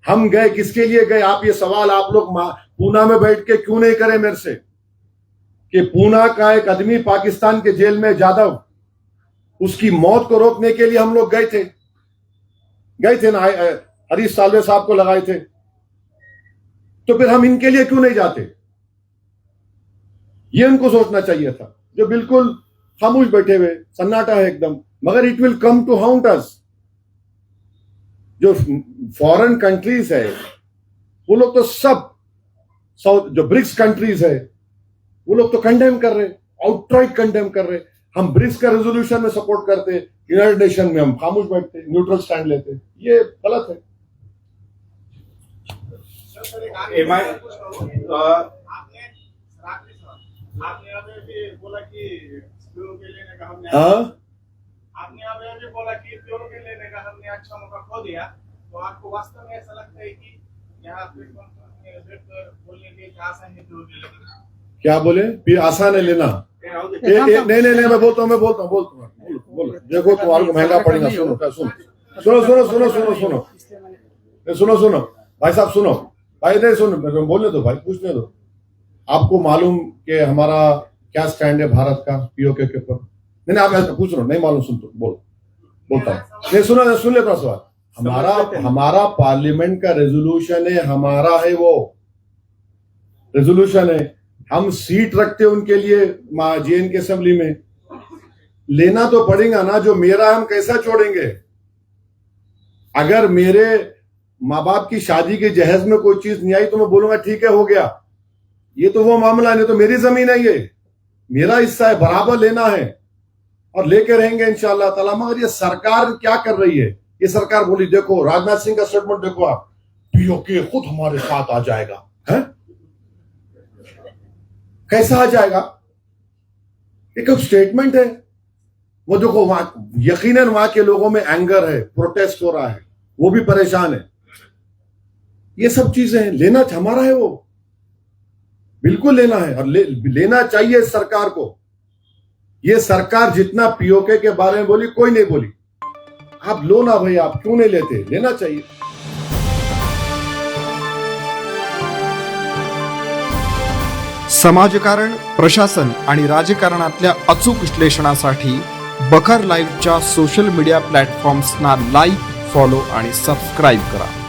हम गए किसके लिए गए? आप ये सवाल आप लोग पूना में बैठ के क्यों नहीं करें मेरे से, कि पूना का एक आदमी पाकिस्तान के जेल में, जाधव, उसकी मौत को रोकने के लिए हम लोग गए थे ना, हरीश साल्वे साहब को लगाए थे। तो फिर हम इनके लिए क्यों नहीं जाते? ये उनको सोचना चाहिए था, जो बिल्कुल खामोश बैठे हुए, सन्नाटा है एकदम। मगर इट विल कम टू हाउंट अस। जो फॉरेन कंट्रीज है, वो लोग तो सब, जो ब्रिक्स कंट्रीज है, वो लोग तो कंडेम कर रहे, आउटराइट कंडेम कर रहे। हम ब्रिक्स का रेजोल्यूशन में सपोर्ट करते, यूनाइटेड नेशन में हम खामोश बैठते, न्यूट्रल स्टैंड लेते, ये गलत है। आपने अभी बोला कि लेने का हमने बोला कि लेने का हमने अच्छा मौका खो दिया, तो आपको वास्तव में ऐसा लगता है कि यहाँ बोलने की आसान है? क्या बोले? फिर आसान है लेना? नहीं, मैं बोलता हूँ बोलो। देखो तुम्हारे को महंगा पड़ेगा। सुनो भाई साहब, सुनो भाई, नहीं सुनो, बोलने दो भाई, पूछने दो। आपको मालूम कि हमारा क्या स्टैंड है भारत का पीओके के ऊपर? नहीं आप ऐसा पूछ रहे हो, नहीं मालूम, सुन तो बोलता हूँ। नहीं सुन लेता सवाल। हमारा पार्लियामेंट का रेजोल्यूशन है, हमारा है वो रेजोल्यूशन है। हम सीट रखते हैं उनके लिए JNK असेंबली में, लेना तो पड़ेगा ना। जो मेरा हम कैसा छोड़ेंगे? अगर मेरे माँ बाप की शादी के जहेज में कोई चीज नहीं आई तो मैं बोलूंगा ठीक है, हो गया, ये तो वो मामला नहीं, तो मेरी जमीन है, ये मेरा हिस्सा है, बराबर लेना है और लेके रहेंगे इंशाअल्लाह ताला। मगर ये सरकार क्या कर रही है? ये सरकार बोली, देखो राजनाथ सिंह का स्टेटमेंट देखो आप, पीओके खुद हमारे साथ आ जाएगा। है कैसा आ जाएगा? एक स्टेटमेंट है वो। देखो वहां यकीनन वहां के लोगों में एंगर है, प्रोटेस्ट हो रहा है, वो भी परेशान है। ये सब चीजें लेना हमारा है, वो बिल्कुल लेना है और लेना चाहिए सरकार को। ये सरकार जितना पीओके के बारे में बोली, कोई नहीं बोली। आप लो ना भाई, आप क्यों नहीं लेते? लेना चाहिए। समाजकारण, प्रशासन आणि राजकारणातल्या अचूक विश्लेषणासाठी बखर लाईव्हच्या सोशल मीडिया प्लॅटफॉर्म्सना लाईक, फॉलो आणि सबस्क्राईब करा।